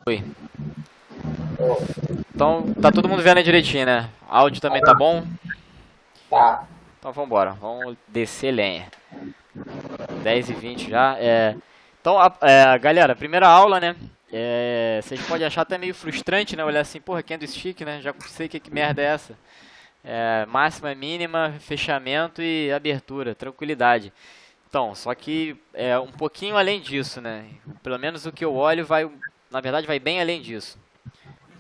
Oi. Então, tá todo mundo vendo aí direitinho, né? Áudio também tá bom? Tá. Então vambora, vamos descer lenha. 10h20 já. Então, galera, primeira aula, né? Vocês podem achar até meio frustrante, né? Olhar assim, porra, candlestick, né? Já sei que merda é essa. Máxima, mínima, fechamento e abertura, tranquilidade. Então, só que é um pouquinho além disso, né? Pelo menos o que eu olho vai, na verdade, vai bem além disso.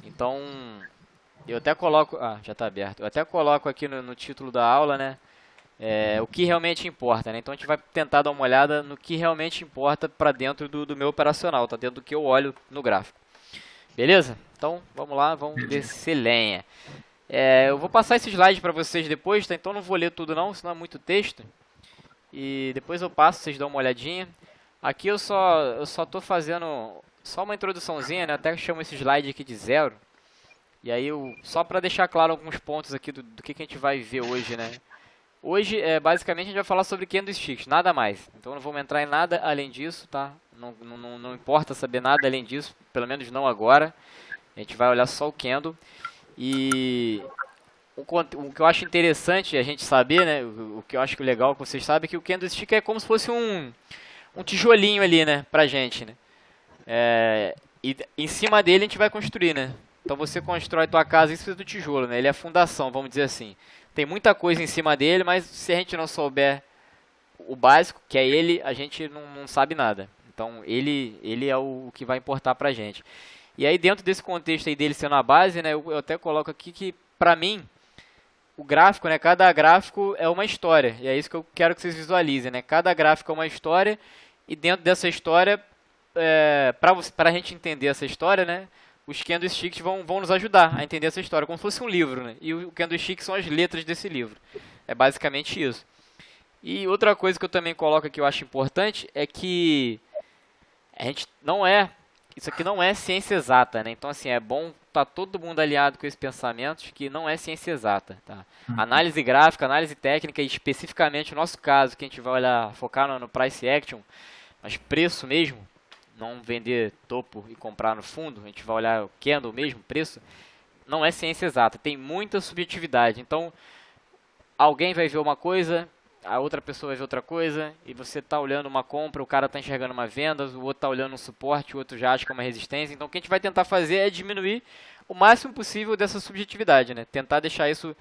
Então, eu até coloco, já está aberto. Eu até coloco aqui no título da aula, né? O que realmente importa, né? Então a gente vai tentar dar uma olhada no que realmente importa para dentro do meu operacional, tá dentro do que eu olho no gráfico. Beleza? Então, vamos lá, vamos Beleza. descer lenha. Eu vou passar esse slide para vocês depois, tá? Então não vou ler tudo não, senão é muito texto. E depois eu passo, vocês dão uma olhadinha. Aqui eu só tô fazendo só uma introduçãozinha, né? Até chamo esse slide aqui de zero. E aí, só para deixar claro alguns pontos aqui do que a gente vai ver hoje, né? Hoje, basicamente, a gente vai falar sobre candlesticks, nada mais. Então, não vamos entrar em nada além disso, tá? Não importa saber nada além disso, pelo menos não agora. A gente vai olhar só o candle. E o que eu acho interessante a gente saber, né? O que eu acho legal que vocês sabem é que o candlestick é como se fosse um tijolinho ali, né? Pra gente, né? E em cima dele a gente vai construir, né? Então você constrói tua casa em cima do tijolo, né? Ele é a fundação, vamos dizer assim. Tem muita coisa em cima dele, mas se a gente não souber o básico, que é ele, a gente não sabe nada. Então ele é o que vai importar pra gente. E aí dentro desse contexto aí dele sendo a base, né? Eu até coloco aqui que pra mim o gráfico, né? Cada gráfico é uma história. E é isso que eu quero que vocês visualizem, né? Cada gráfico é uma história e dentro dessa história, para a gente entender essa história, né? Os candlesticks vão nos ajudar a entender essa história, como se fosse um livro, né? E o candlestick são as letras desse livro. É basicamente isso. E outra coisa que eu também coloco aqui, eu acho importante, é que a gente não é, isso aqui não é ciência exata, né? Então assim, é bom estar todo mundo alinhado com esse pensamento de que não é ciência exata, tá? Uhum. Análise gráfica, análise técnica e especificamente o nosso caso, que a gente vai olhar, focar no price action, mas preço mesmo, não vender topo e comprar no fundo, a gente vai olhar o candle mesmo, preço, não é ciência exata, tem muita subjetividade. Então, alguém vai ver uma coisa, a outra pessoa vai ver outra coisa, e você está olhando uma compra, o cara está enxergando uma venda, o outro está olhando um suporte, o outro já acha que é uma resistência. Então, o que a gente vai tentar fazer é diminuir o máximo possível dessa subjetividade, né? Tentar deixar isso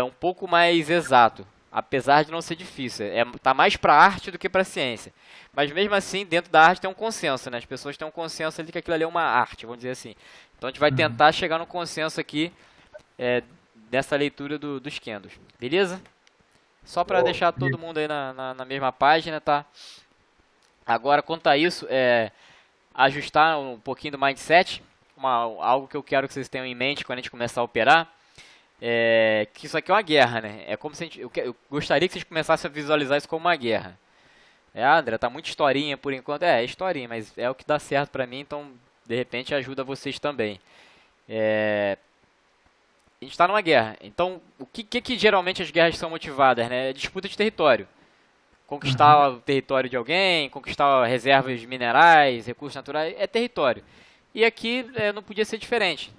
um pouco mais exato, apesar de não ser difícil. Tá mais para arte do que para ciência. Mas mesmo assim, dentro da arte tem um consenso, né? As pessoas têm um consenso ali que aquilo ali é uma arte, vamos dizer assim. Então a gente vai Uhum. tentar chegar no consenso aqui é, dessa leitura dos candles, beleza? Só para deixar todo mundo aí na mesma página, tá? Agora, quanto a isso, ajustar um pouquinho do mindset, algo que eu quero que vocês tenham em mente quando a gente começar a operar, que isso aqui é uma guerra, né? É como se eu gostaria que vocês começassem a visualizar isso como uma guerra. André, tá muito historinha por enquanto. É historinha, mas é o que dá certo pra mim, então de repente ajuda vocês também. A gente tá numa guerra. Então, o que geralmente as guerras são motivadas, né? É disputa de território. Uhum. Conquistar o território de alguém, conquistar reservas minerais, recursos naturais, é território. E aqui não podia ser diferente.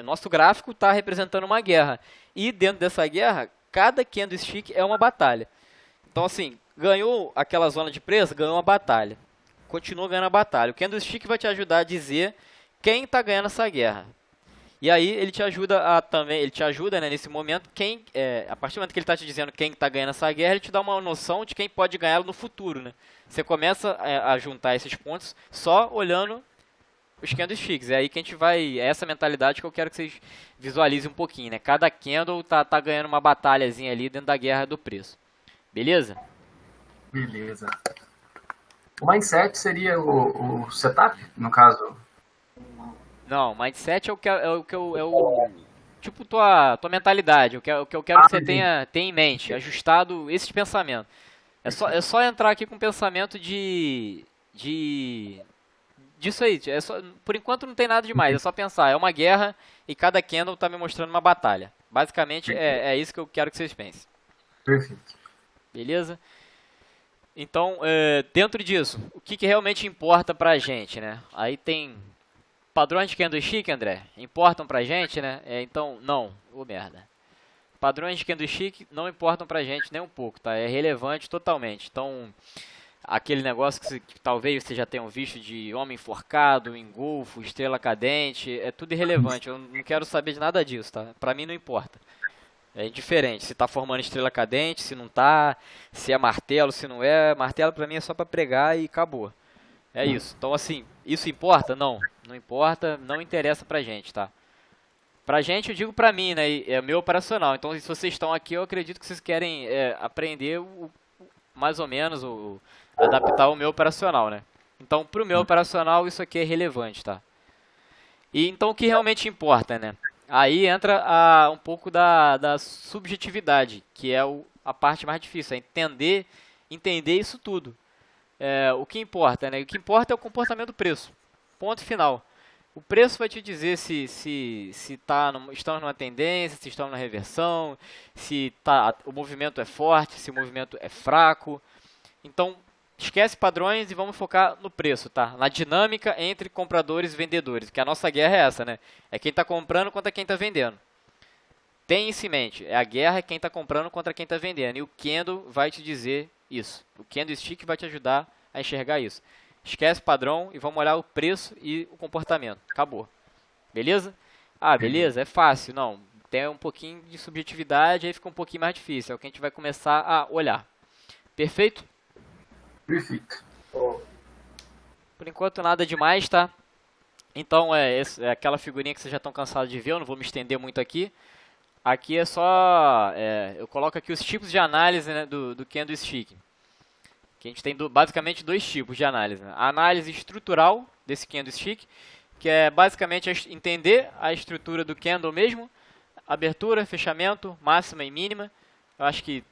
Nosso gráfico está representando uma guerra. E dentro dessa guerra, cada candlestick é uma batalha. Então, assim, ganhou aquela zona de preço, ganhou uma batalha. Continua ganhando a batalha. O candlestick vai te ajudar a dizer quem está ganhando essa guerra. E aí ele te ajuda a também, ele te ajuda, né, nesse momento, a partir do momento que ele está te dizendo quem está ganhando essa guerra, ele te dá uma noção de quem pode ganhá-la no futuro, né? Você começa a juntar esses pontos só olhando os candlesticks. É aí que a gente vai, é essa mentalidade que eu quero que vocês visualizem um pouquinho, né? Cada candle tá ganhando uma batalhazinha ali dentro da guerra do preço. Beleza? Beleza. O mindset seria o setup, no caso. Não, mindset tipo tua mentalidade, o que eu quero que você Entendi. tenha em mente, ajustado esses pensamentos. É Perfeito. só entrar aqui com o pensamento de disso aí. Por enquanto não tem nada demais, é Entendi. só pensar, é uma guerra e cada candle está me mostrando uma batalha. Basicamente Perfeito. é isso que eu quero que vocês pensem. Perfeito. Beleza? Então, dentro disso, o que realmente importa pra gente, né? Aí tem Padrões de candlestick, André, importam pra gente, né? Então, não. Ô, merda. Padrões de candlestick não importam pra gente nem um pouco, tá? É relevante totalmente. Então, aquele negócio que talvez vocês já tenham visto de homem enforcado, engolfo, estrela cadente, é tudo irrelevante. Eu não quero saber de nada disso, tá? Pra mim não importa. É indiferente se tá formando estrela cadente, se não tá, se é martelo, se não é. Martelo pra mim é só pra pregar e acabou. É isso. Então, assim, isso importa? Não. Não importa, não interessa pra gente, tá? Pra gente, eu digo pra mim, né? É o meu operacional. Então, se vocês estão aqui, eu acredito que vocês querem aprender mais ou menos, adaptar o meu operacional, né? Então, pro meu operacional, isso aqui é relevante, tá? E então, o que realmente importa, né? Aí entra um pouco da subjetividade, que é a parte mais difícil, é entender isso tudo. O que importa, né? O que importa é o comportamento do preço. Ponto final. O preço vai te dizer se estamos numa tendência, se estamos na reversão, se o movimento é forte, se o movimento é fraco. Então, esquece padrões e vamos focar no preço, tá? Na dinâmica entre compradores e vendedores, porque a nossa guerra é essa, né? É quem está comprando contra quem está vendendo. Tem isso em mente, a guerra é quem está comprando contra quem está vendendo, e o candle vai te dizer isso. O candlestick vai te ajudar a enxergar isso. Esquece padrão e vamos olhar o preço e o comportamento. Acabou. Beleza? Ah, beleza, é fácil. Não, tem um pouquinho de subjetividade, aí fica um pouquinho mais difícil. É o que a gente vai começar a olhar. Perfeito? Perfeito. Por enquanto nada demais, tá? Então é aquela figurinha que vocês já estão cansados de ver, eu não vou me estender muito aqui. Aqui é só, eu coloco aqui os tipos de análise, né, do candlestick. Que a gente tem basicamente dois tipos de análise, né? A análise estrutural desse candlestick, que é basicamente entender a estrutura do candle mesmo, abertura, fechamento, máxima e mínima. Eu acho que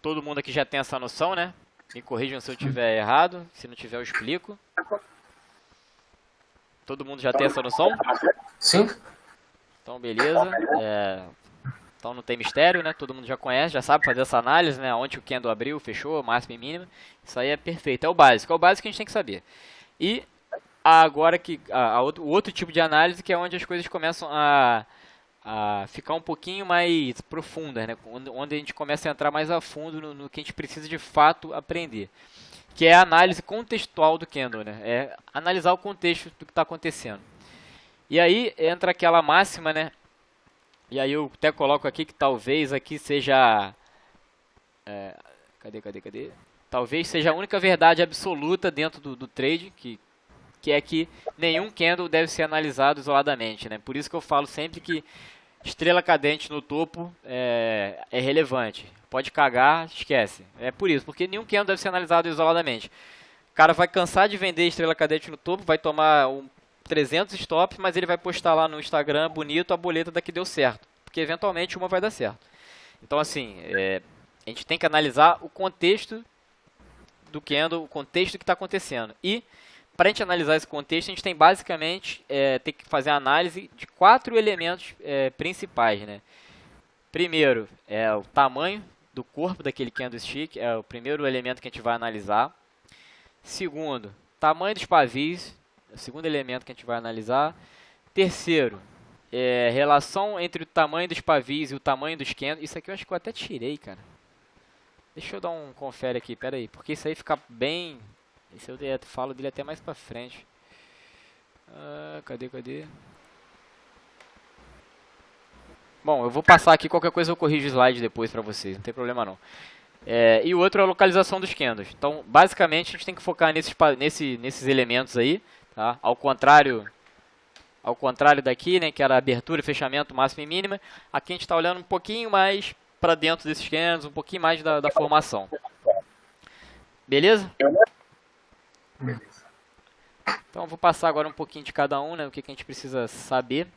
todo mundo aqui já tem essa noção, né? Me corrijam se eu estiver errado, se não tiver eu explico. Todo mundo já tem essa noção? Sim. Então, beleza. Então não tem mistério, né? Todo mundo já conhece, já sabe fazer essa análise, né? Onde o candle abriu, fechou, máxima e mínima. Isso aí é perfeito, é o básico que a gente tem que saber. E agora que o outro tipo de análise, que é onde as coisas começam a ficar um pouquinho mais profundas, né? Onde a gente começa a entrar mais a fundo no que a gente precisa de fato aprender. Que é a análise contextual do candle, né? É analisar o contexto do que está acontecendo. E aí entra aquela máxima, né? E aí eu até coloco aqui que talvez aqui seja... Cadê? Talvez seja a única verdade absoluta dentro do trade, que é que nenhum candle deve ser analisado isoladamente, né? Por isso que eu falo sempre que estrela cadente no topo é relevante. Pode cagar, esquece. É por isso, porque nenhum candle deve ser analisado isoladamente. O cara vai cansar de vender estrela cadente no topo, vai tomar 300 stops, mas ele vai postar lá no Instagram, bonito, a boleta daqui deu certo. Porque eventualmente uma vai dar certo. Então assim, a gente tem que analisar o contexto do candle, o contexto que está acontecendo. E para a gente analisar esse contexto, a gente tem basicamente tem que fazer a análise de 4 elementos principais, né? Primeiro é o tamanho do corpo daquele candlestick, é o primeiro elemento que a gente vai analisar. Segundo, tamanho dos pavios, é o segundo elemento que a gente vai analisar. Terceiro, relação entre o tamanho dos pavios e o tamanho dos candles. Isso aqui eu acho que eu até tirei, cara. Deixa eu dar um confere aqui, pera aí, porque isso aí fica bem... Esse eu falo dele até mais pra frente. Cadê? Bom, eu vou passar aqui, qualquer coisa eu corrijo o slide depois pra vocês, não tem problema não. E o outro é a localização dos candles. Então, basicamente, a gente tem que focar nesses elementos aí, tá? Ao contrário daqui, né, que era abertura, fechamento, máxima e mínima. Aqui a gente está olhando um pouquinho mais para dentro desses candles, um pouquinho mais da formação. Beleza? Beleza. Então, eu vou passar agora um pouquinho de cada um, né, o que a gente precisa saber.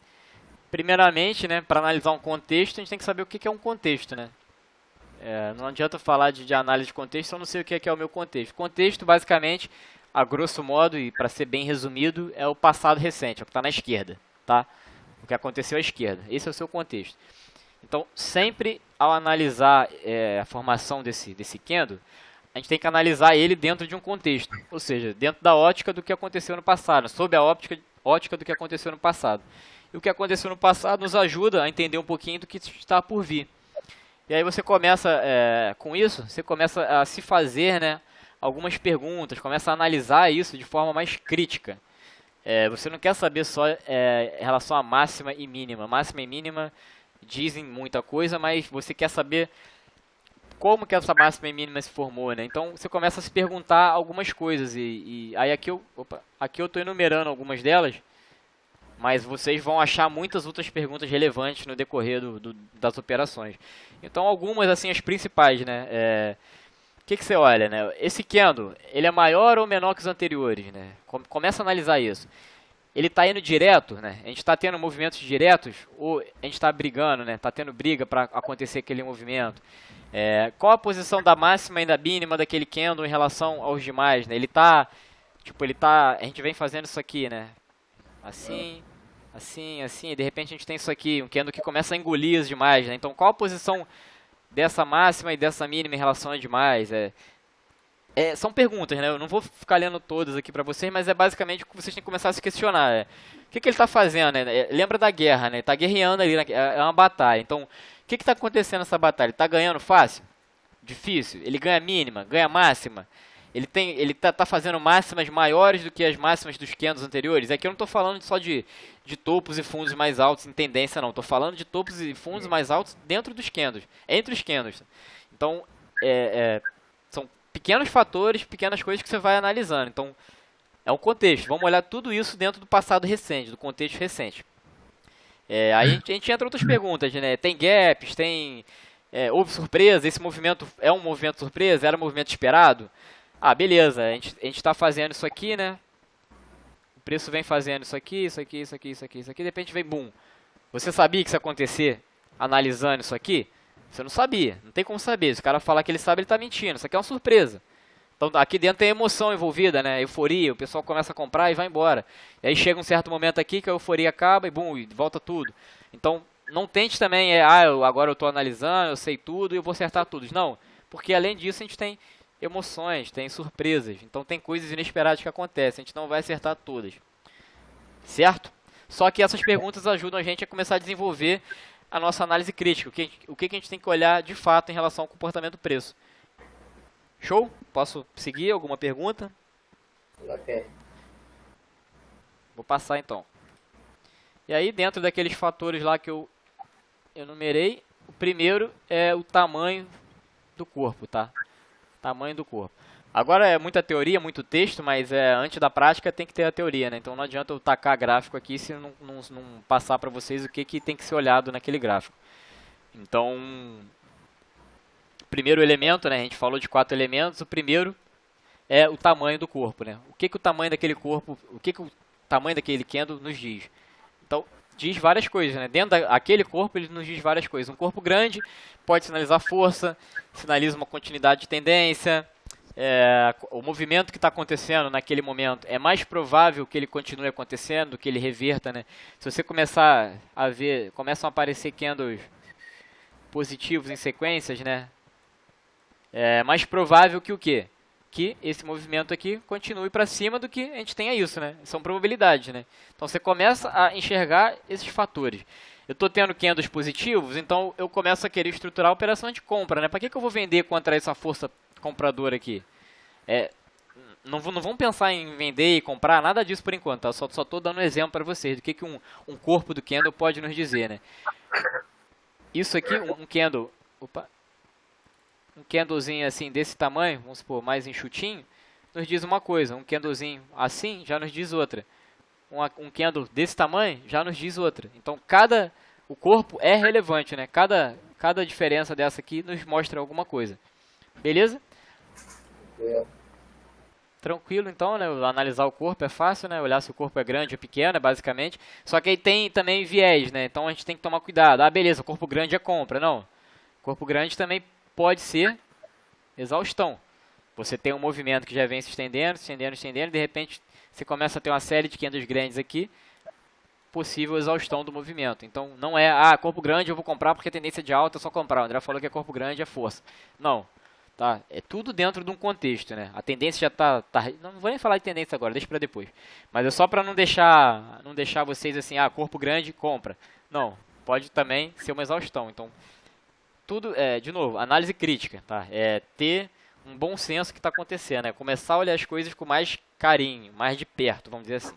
Primeiramente, né, para analisar um contexto, a gente tem que saber o que é um contexto, né? Não adianta falar de análise de contexto se eu não sei o que é o meu contexto. Contexto, basicamente, a grosso modo, e para ser bem resumido, é o passado recente, é o que está na esquerda, tá? O que aconteceu à esquerda. Esse é o seu contexto. Então, sempre ao analisar a formação desse candle, a gente tem que analisar ele dentro de um contexto, ou seja, dentro da ótica do que aconteceu no passado, sob a ótica ótica do que aconteceu no passado. E o que aconteceu no passado nos ajuda a entender um pouquinho do que está por vir. E aí você começa, com isso, você começa a se fazer, né, algumas perguntas, começa a analisar isso de forma mais crítica. Você não quer saber só em relação a máxima e mínima. Máxima e mínima dizem muita coisa, mas você quer saber como que essa máxima e mínima se formou, né? Então você começa a se perguntar algumas coisas e aí aqui eu estou enumerando algumas delas, mas vocês vão achar muitas outras perguntas relevantes no decorrer das operações. Então algumas assim as principais, né? O que você olha, né? Esse candle, ele é maior ou menor que os anteriores, né? Começa a analisar isso. Ele está indo direto, né? A gente está tendo movimentos diretos ou a gente está brigando, né? Está tendo briga para acontecer aquele movimento. Qual a posição da máxima e da mínima daquele candle em relação aos demais, né? A gente vem fazendo isso aqui, né? Assim, assim, assim, e de repente a gente tem isso aqui, um candle que começa a engolir os demais, né? Então qual a posição dessa máxima e dessa mínima em relação aos demais? São perguntas, né? Eu não vou ficar lendo todas aqui pra vocês, mas é basicamente o que vocês têm que começar a se questionar. O que ele está fazendo, né? Lembra da guerra, né? Ele está guerreando ali, né? É uma batalha. Então, o que está acontecendo nessa batalha? Ele está ganhando fácil? Difícil? Ele ganha mínima? Ganha máxima? Ele tá fazendo máximas maiores do que as máximas dos candles anteriores? Aqui eu não estou falando só de topos e fundos mais altos em tendência, não. Estou falando de topos e fundos mais altos dentro dos candles, entre os candles. Então, são pequenos fatores, pequenas coisas que você vai analisando. Então, é um contexto. Vamos olhar tudo isso dentro do passado recente, do contexto recente. Aí a gente entra em outras perguntas, né? Tem gaps, houve surpresa, esse movimento é um movimento surpresa, era um movimento esperado? Ah, beleza, a gente está fazendo isso aqui, né? O preço vem fazendo isso aqui, isso aqui, isso aqui, isso aqui, isso aqui, de repente vem boom. Você sabia que isso ia acontecer analisando isso aqui? Você não sabia, não tem como saber. Se o cara falar que ele sabe, ele está mentindo. Isso aqui é uma surpresa. Então aqui dentro tem emoção envolvida, né? Euforia, o pessoal começa a comprar e vai embora. E aí chega um certo momento aqui que a euforia acaba e bum, e volta tudo. Então não tente também, agora eu estou analisando, eu sei tudo e eu vou acertar tudo. Não, porque além disso a gente tem emoções, tem surpresas. Então tem coisas inesperadas que acontecem, a gente não vai acertar todas. Certo? Só que essas perguntas ajudam a gente a começar a desenvolver a nossa análise crítica. O que a gente tem que olhar de fato em relação ao comportamento do preço. Show? Posso seguir? Alguma pergunta? Ok. Vou passar então. E aí dentro daqueles fatores lá que eu enumerei, o primeiro é o tamanho do corpo, tá? Tamanho do corpo. Agora é muita teoria, muito texto, mas antes da prática tem que ter a teoria, né? Então não adianta eu tacar gráfico aqui se não passar para vocês o que tem que ser olhado naquele gráfico. Então, primeiro elemento, né? A gente falou de 4 elementos. O primeiro é o tamanho do corpo, né? O que o tamanho daquele corpo, o tamanho daquele candle nos diz? Então, diz várias coisas, né? Dentro daquele corpo, ele nos diz várias coisas. Um corpo grande pode sinalizar força, sinaliza uma continuidade de tendência. O movimento que está acontecendo naquele momento é mais provável que ele continue acontecendo do que ele reverta, né? Se você começar a ver, começam a aparecer candles positivos em sequências, né? É mais provável que o quê? Que esse movimento aqui continue para cima do que a gente tenha isso, né? São probabilidades, né? Então você começa a enxergar esses fatores. Eu estou tendo candles positivos, então eu começo a querer estruturar a operação de compra, né? Para que eu vou vender contra essa força compradora aqui? Não vão pensar em vender e comprar, nada disso por enquanto, tá? Só estou dando um exemplo para vocês do que um corpo do candle pode nos dizer, né? Isso aqui, um candle... Opa! Um candlezinho assim desse tamanho, vamos supor, mais enxutinho, nos diz uma coisa. Um candlezinho assim já nos diz outra. Um candle desse tamanho já nos diz outra. Então o corpo é relevante, né? Cada diferença dessa aqui nos mostra alguma coisa. Beleza? Tranquilo então, né? Analisar o corpo é fácil, né? Olhar se o corpo é grande ou pequeno, basicamente. Só que aí tem também viés, né? Então a gente tem que tomar cuidado. Ah, beleza, corpo grande é compra. Não. Corpo grande também pode ser exaustão. Você tem um movimento que já vem se estendendo, e de repente você começa a ter uma série de candles grandes aqui, possível exaustão do movimento. Então não é, corpo grande eu vou comprar porque a tendência de alta é só comprar. O André falou que corpo grande é força. Não. tá? É tudo dentro de um contexto, né? A tendência já tá não vou nem falar de tendência agora, deixa para depois. Mas é só para não deixar vocês assim, corpo grande, compra. Não, pode também ser uma exaustão. Então, tudo de novo, análise crítica, tá? É ter um bom senso do que está acontecendo, é começar a olhar as coisas com mais carinho, mais de perto, vamos dizer assim.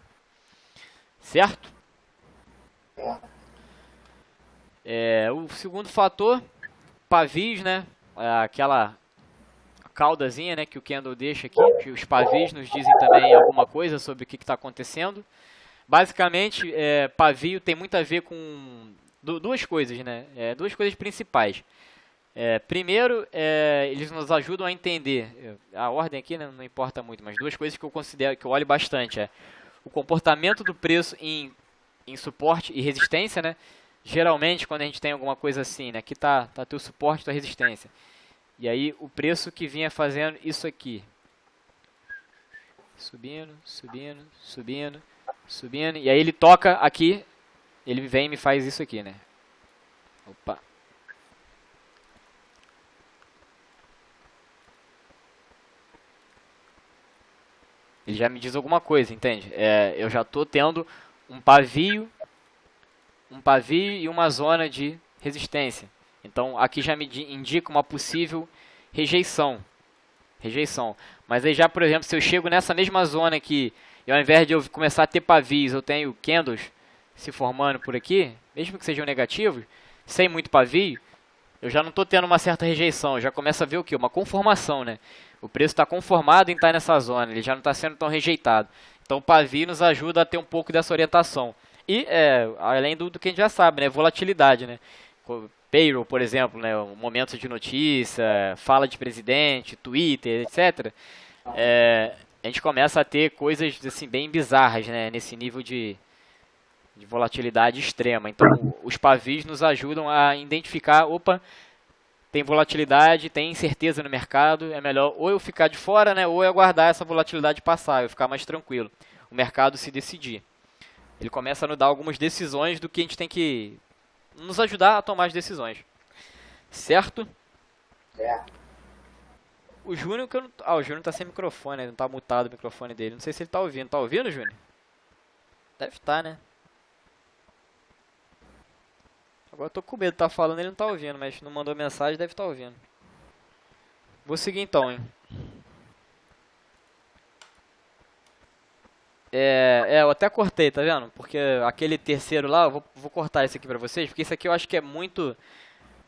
Certo? O segundo fator, pavios, né? Aquela caudazinha, né, que o candle deixa aqui, que os pavios nos dizem também alguma coisa sobre o que está acontecendo. Basicamente, pavio tem muito a ver com duas coisas, né? Duas coisas principais. Primeiro, eles nos ajudam a entender, a ordem aqui, né, não importa muito, mas duas coisas que eu considero, que eu olho bastante, o comportamento do preço em suporte e resistência, né? Geralmente, quando a gente tem alguma coisa assim, né, aqui tá teu suporte, tua resistência. E aí, o preço que vinha fazendo isso aqui. Subindo, subindo, subindo, subindo. E aí ele toca aqui, ele vem e me faz isso aqui, né? Opa. Ele já me diz alguma coisa, entende? Eu já estou tendo um pavio e uma zona de resistência. Então aqui já me indica uma possível rejeição. Mas aí já, por exemplo, se eu chego nessa mesma zona aqui, e ao invés de eu começar a ter pavios, eu tenho candles se formando por aqui, mesmo que sejam negativos, sem muito pavio, eu já não estou tendo uma certa rejeição, eu já começo a ver o quê? Uma conformação, né? O preço está conformado em estar nessa zona, ele já não está sendo tão rejeitado. Então o pavio nos ajuda a ter um pouco dessa orientação. E, além do que a gente já sabe, né? Volatilidade, né? Payroll, por exemplo, né? Momentos de notícia, fala de presidente, Twitter, etc. A gente começa a ter coisas assim, bem bizarras, né? Nesse nível de volatilidade extrema. Então, os pavios nos ajudam a identificar, opa, tem volatilidade, tem incerteza no mercado, é melhor ou eu ficar de fora, né, ou eu aguardar essa volatilidade passar, eu ficar mais tranquilo, o mercado se decidir. Ele começa a nos dar algumas decisões do que a gente tem que nos ajudar a tomar as decisões. Certo? O Júnior, o Júnior tá sem microfone, não tá mutado o microfone dele. Não sei se ele tá ouvindo. Tá ouvindo, Júnior? Deve estar, né? Agora eu tô com medo de estar falando, ele não tá ouvindo, mas não mandou mensagem, deve estar ouvindo. Vou seguir então, hein. Eu até cortei, tá vendo? Porque aquele terceiro lá, eu vou cortar esse aqui pra vocês, porque isso aqui eu acho que é muito...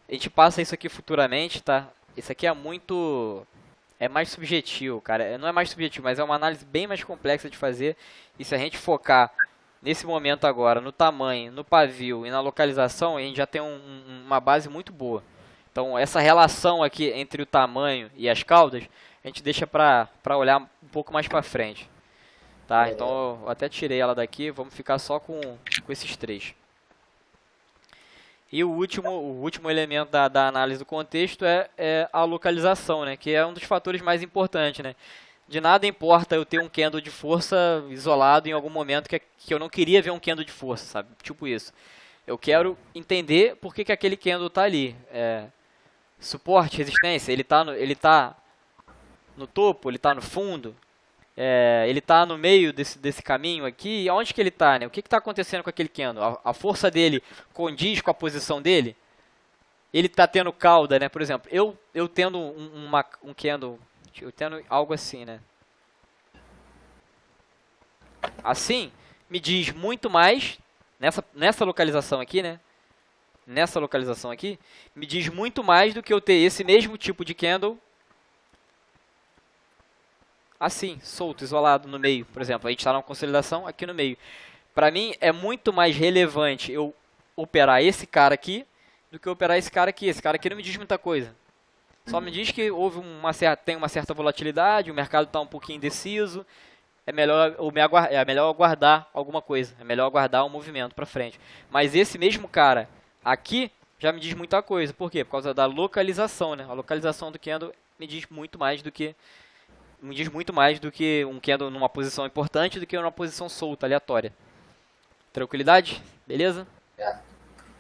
A gente passa isso aqui futuramente, tá? Isso aqui é muito... É mais subjetivo, cara. Não é mais subjetivo, mas é uma análise bem mais complexa de fazer. E se a gente focar nesse momento agora, no tamanho, no pavio e na localização, a gente já tem uma base muito boa. Então, essa relação aqui entre o tamanho e as caudas, a gente deixa pra olhar um pouco mais pra frente. Tá? Então, eu até tirei ela daqui, vamos ficar só com esses três. E o último elemento da análise do contexto é a localização, né? Que é um dos fatores mais importantes, né? De nada importa eu ter um candle de força isolado em algum momento que eu não queria ver um candle de força, sabe? Tipo isso. Eu quero entender por que aquele candle está ali. Suporte, resistência, ele tá no topo, ele está no fundo, ele está no meio desse caminho aqui. E onde que ele está, né? O que está acontecendo com aquele candle? A força dele condiz com a posição dele? Ele está tendo cauda, né? Por exemplo, eu tendo um candle... Eu tendo algo assim, né? Assim, me diz muito mais, nessa localização aqui, né? Nessa localização aqui, me diz muito mais do que eu ter esse mesmo tipo de candle assim, solto, isolado no meio. Por exemplo, a gente está numa consolidação aqui no meio. Para mim, é muito mais relevante eu operar esse cara aqui do que operar esse cara aqui. Esse cara aqui não me diz muita coisa. Só me diz que tem uma certa volatilidade, o mercado está um pouquinho indeciso, é melhor aguardar alguma coisa, é melhor aguardar um movimento para frente. Mas esse mesmo cara aqui já me diz muita coisa. Por quê? Por causa da localização, né? A localização do candle me diz muito mais do que um candle numa posição importante do que numa posição solta, aleatória. Tranquilidade? Beleza?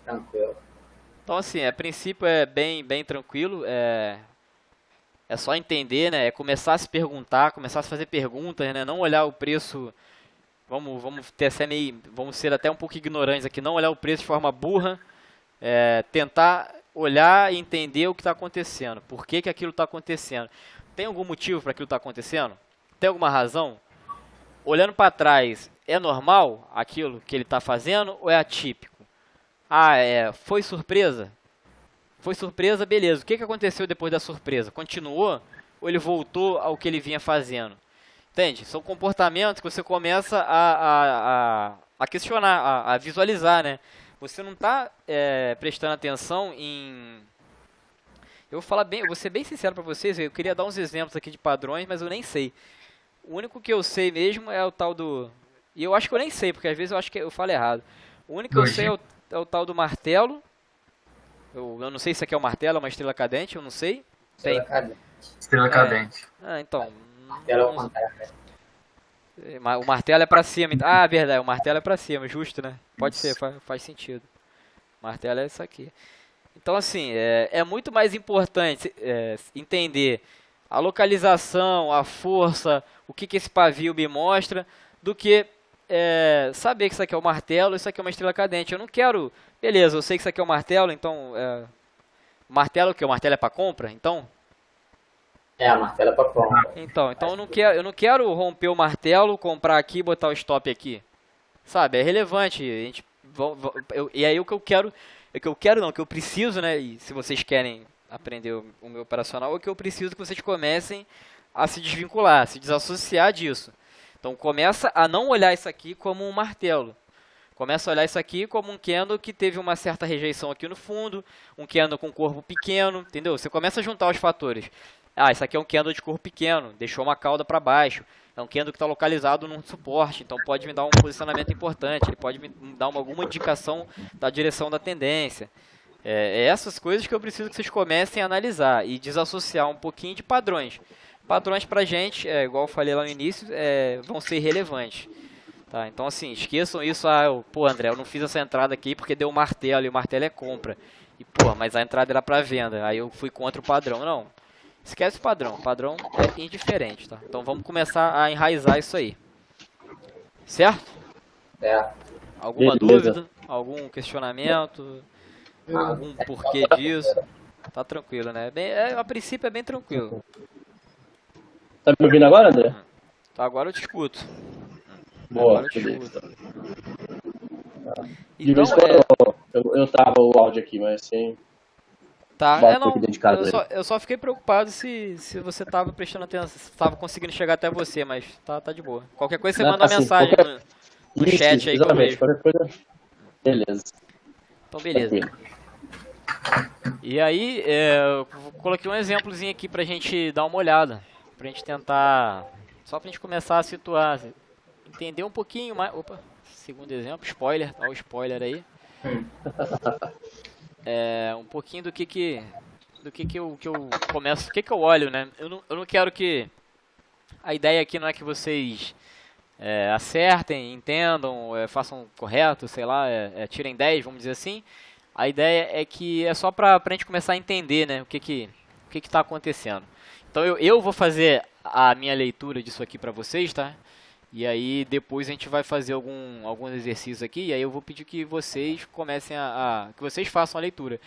Tranquilo. Então, assim, a princípio é bem tranquilo. É só entender, né? É começar a se perguntar, começar a se fazer perguntas, né? Não olhar o preço. Vamos ter essa meio, vamos ser até um pouco ignorantes aqui, não olhar o preço de forma burra, tentar olhar e entender o que está acontecendo. Por que que aquilo está acontecendo? Tem algum motivo para aquilo estar acontecendo? Tem alguma razão? Olhando para trás, é normal aquilo que ele está fazendo ou é atípico? Foi surpresa? Foi surpresa, beleza. O que que aconteceu depois da surpresa? Continuou ou ele voltou ao que ele vinha fazendo? Entende? São comportamentos que você começa a questionar, a visualizar, né? Você não está prestando atenção em... Eu vou ser bem sincero para vocês, eu queria dar uns exemplos aqui de padrões, mas eu nem sei. O único que eu sei mesmo é o tal do... E eu acho que eu nem sei, porque às vezes eu acho que eu falo errado. O único que eu sei é o tal do martelo. Eu não sei se aqui é um martelo, é uma estrela cadente, eu não sei. Tem. Estrela cadente. Então... Martelo é o contrário, né? O martelo é pra cima. Ah, verdade, o martelo é pra cima, justo, né? Pode ser, faz sentido. O martelo é isso aqui. Então, assim, é muito mais importante entender a localização, a força, o que que esse pavio me mostra, do que saber que isso aqui é o martelo, isso aqui é uma estrela cadente. Eu não quero... Beleza, eu sei que isso aqui é o martelo, então... O martelo o quê? O martelo é pra compra? Então... A martelo é pra compra. Então eu não quero romper o martelo, comprar aqui e botar o stop aqui. Sabe, é relevante. E aí o que eu quero... o que eu preciso, né? E se vocês querem aprender o meu operacional, é que eu preciso que vocês comecem a se desvincular, a se desassociar disso. Então começa a não olhar isso aqui como um martelo. Começa a olhar isso aqui como um candle que teve uma certa rejeição aqui no fundo, um candle com corpo pequeno, entendeu? Você começa a juntar os fatores. Isso aqui é um candle de corpo pequeno, deixou uma cauda para baixo. É um candle que está localizado num suporte, então pode me dar um posicionamento importante, ele pode me dar alguma indicação da direção da tendência. Essas coisas que eu preciso que vocês comecem a analisar e desassociar um pouquinho de padrões. Padrões pra gente, igual eu falei lá no início, vão ser irrelevantes. Tá? Então assim, esqueçam isso. Pô, André, eu não fiz essa entrada aqui porque deu um martelo e o martelo é compra. E pô, mas a entrada era para venda, aí eu fui contra o padrão. Não. Esquece o padrão é indiferente, tá? Então vamos começar a enraizar isso aí. Certo? Alguma dúvida? Algum questionamento? Algum porquê disso? Tá tranquilo, né? A princípio é bem tranquilo. Tá me ouvindo agora, André? Agora eu te escuto. Boa, agora eu te escuto. De vez em quando eu travo o áudio aqui, mas sem... Tá, eu só fiquei preocupado se você tava prestando atenção, se tava conseguindo chegar até você, mas tá de boa. Qualquer coisa você manda uma mensagem no chat aí que eu vejo. Qualquer coisa, beleza. Então beleza. E aí, eu coloquei um exemplozinho aqui pra gente dar uma olhada, pra gente tentar, só pra gente começar a situar, entender um pouquinho mais. Opa, segundo exemplo, spoiler, olha o spoiler aí. Um pouquinho do que eu começo, do que eu olho, né? Eu não quero que... A ideia aqui não é que vocês acertem, entendam, façam correto, sei lá, tirem 10, vamos dizer assim. A ideia é que é só pra gente começar a entender, né? O que tá acontecendo. Então eu vou fazer a minha leitura disso aqui pra vocês, tá? E aí depois a gente vai fazer alguns exercícios aqui, e aí eu vou pedir que vocês comecem que vocês façam a leitura.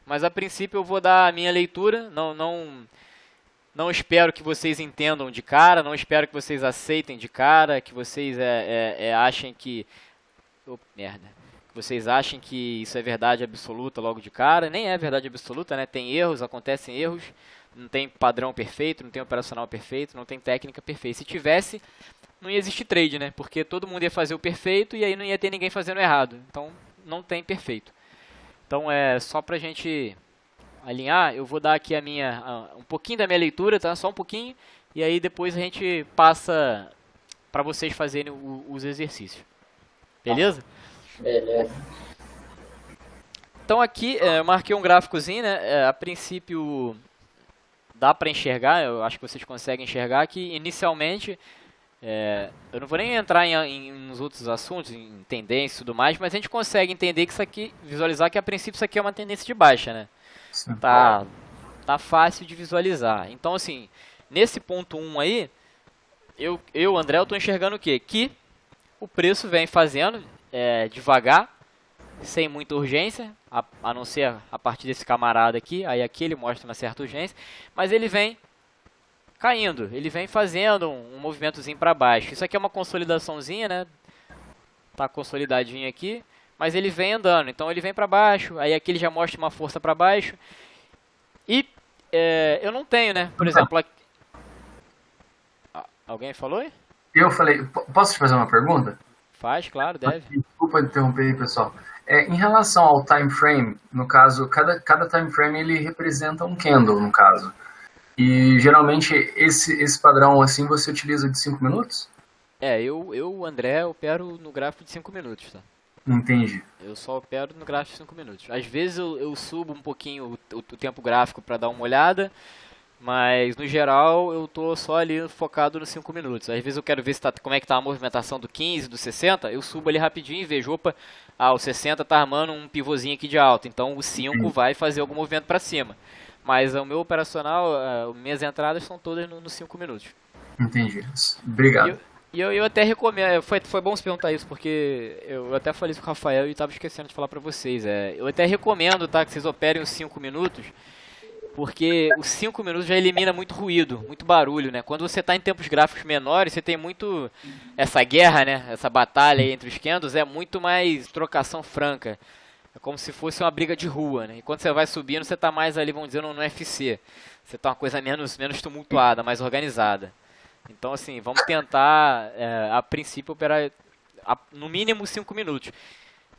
Mas a princípio eu vou dar a minha leitura, não espero que vocês entendam de cara, não espero que vocês aceitem de cara, que vocês achem que... merda. Que vocês achem que isso é verdade absoluta logo de cara. Nem é verdade absoluta, né? Tem erros, acontecem erros, não tem padrão perfeito, não tem operacional perfeito, não tem técnica perfeita. Se tivesse... não ia existir trade, né? Porque todo mundo ia fazer o perfeito e aí não ia ter ninguém fazendo o errado. Então, não tem perfeito. Então, só pra gente alinhar, eu vou dar aqui um pouquinho da minha leitura, tá? Só um pouquinho. E aí depois a gente passa pra vocês fazerem os exercícios. Beleza? Beleza. Então aqui, eu marquei um gráficozinho, né? A princípio, dá pra enxergar, eu acho que vocês conseguem enxergar que inicialmente... eu não vou nem entrar nos outros assuntos, em tendência e tudo mais, mas a gente consegue entender que isso aqui, visualizar que a princípio isso aqui é uma tendência de baixa, né? Sim. Tá tá fácil de visualizar. Então, assim, nesse ponto 1 aí, eu André, eu tô enxergando o quê? Que o preço vem fazendo devagar, sem muita urgência, a não ser a partir desse camarada aqui, aí aqui ele mostra uma certa urgência, mas ele vem caindo, ele vem fazendo um movimentozinho para baixo. Isso aqui é uma consolidaçãozinha, né? Tá consolidadinho aqui, mas ele vem andando, então ele vem para baixo, aí aqui ele já mostra uma força para baixo. E eu não tenho, né? Por exemplo, aqui... Alguém falou aí? Eu falei, posso te fazer uma pergunta? Faz, claro, deve. Desculpa interromper aí, pessoal. Em relação ao time frame, no caso, cada time frame ele representa um candle, no caso. E geralmente esse padrão assim você utiliza de 5 minutos? Eu, André, opero no gráfico de 5 minutos, tá? Entendi. Eu só opero no gráfico de 5 minutos. Às vezes eu subo um pouquinho o tempo gráfico para dar uma olhada, mas no geral eu tô só ali focado nos 5 minutos. Às vezes eu quero ver como é que tá a movimentação do 15, do 60, eu subo ali rapidinho e vejo, opa, o 60 tá armando um pivôzinho aqui de alta, então o 5 vai fazer algum movimento para cima. Mas o meu operacional, minhas entradas são todas nos 5 minutos. Entendi. Obrigado. E eu até recomendo, foi bom você perguntar isso, porque eu até falei isso com o Rafael e estava esquecendo de falar para vocês. Eu até recomendo, tá, que vocês operem os 5 minutos, porque os 5 minutos já elimina muito ruído, muito barulho, né? Quando você está em tempos gráficos menores, você tem muito essa guerra, né? Essa batalha aí entre os candles, é muito mais trocação franca. É como se fosse uma briga de rua, né? E quando você vai subindo, você está mais ali, vamos dizer, no UFC. Você está uma coisa menos tumultuada, mais organizada. Então, assim, vamos tentar, a princípio, operar no mínimo 5 minutos.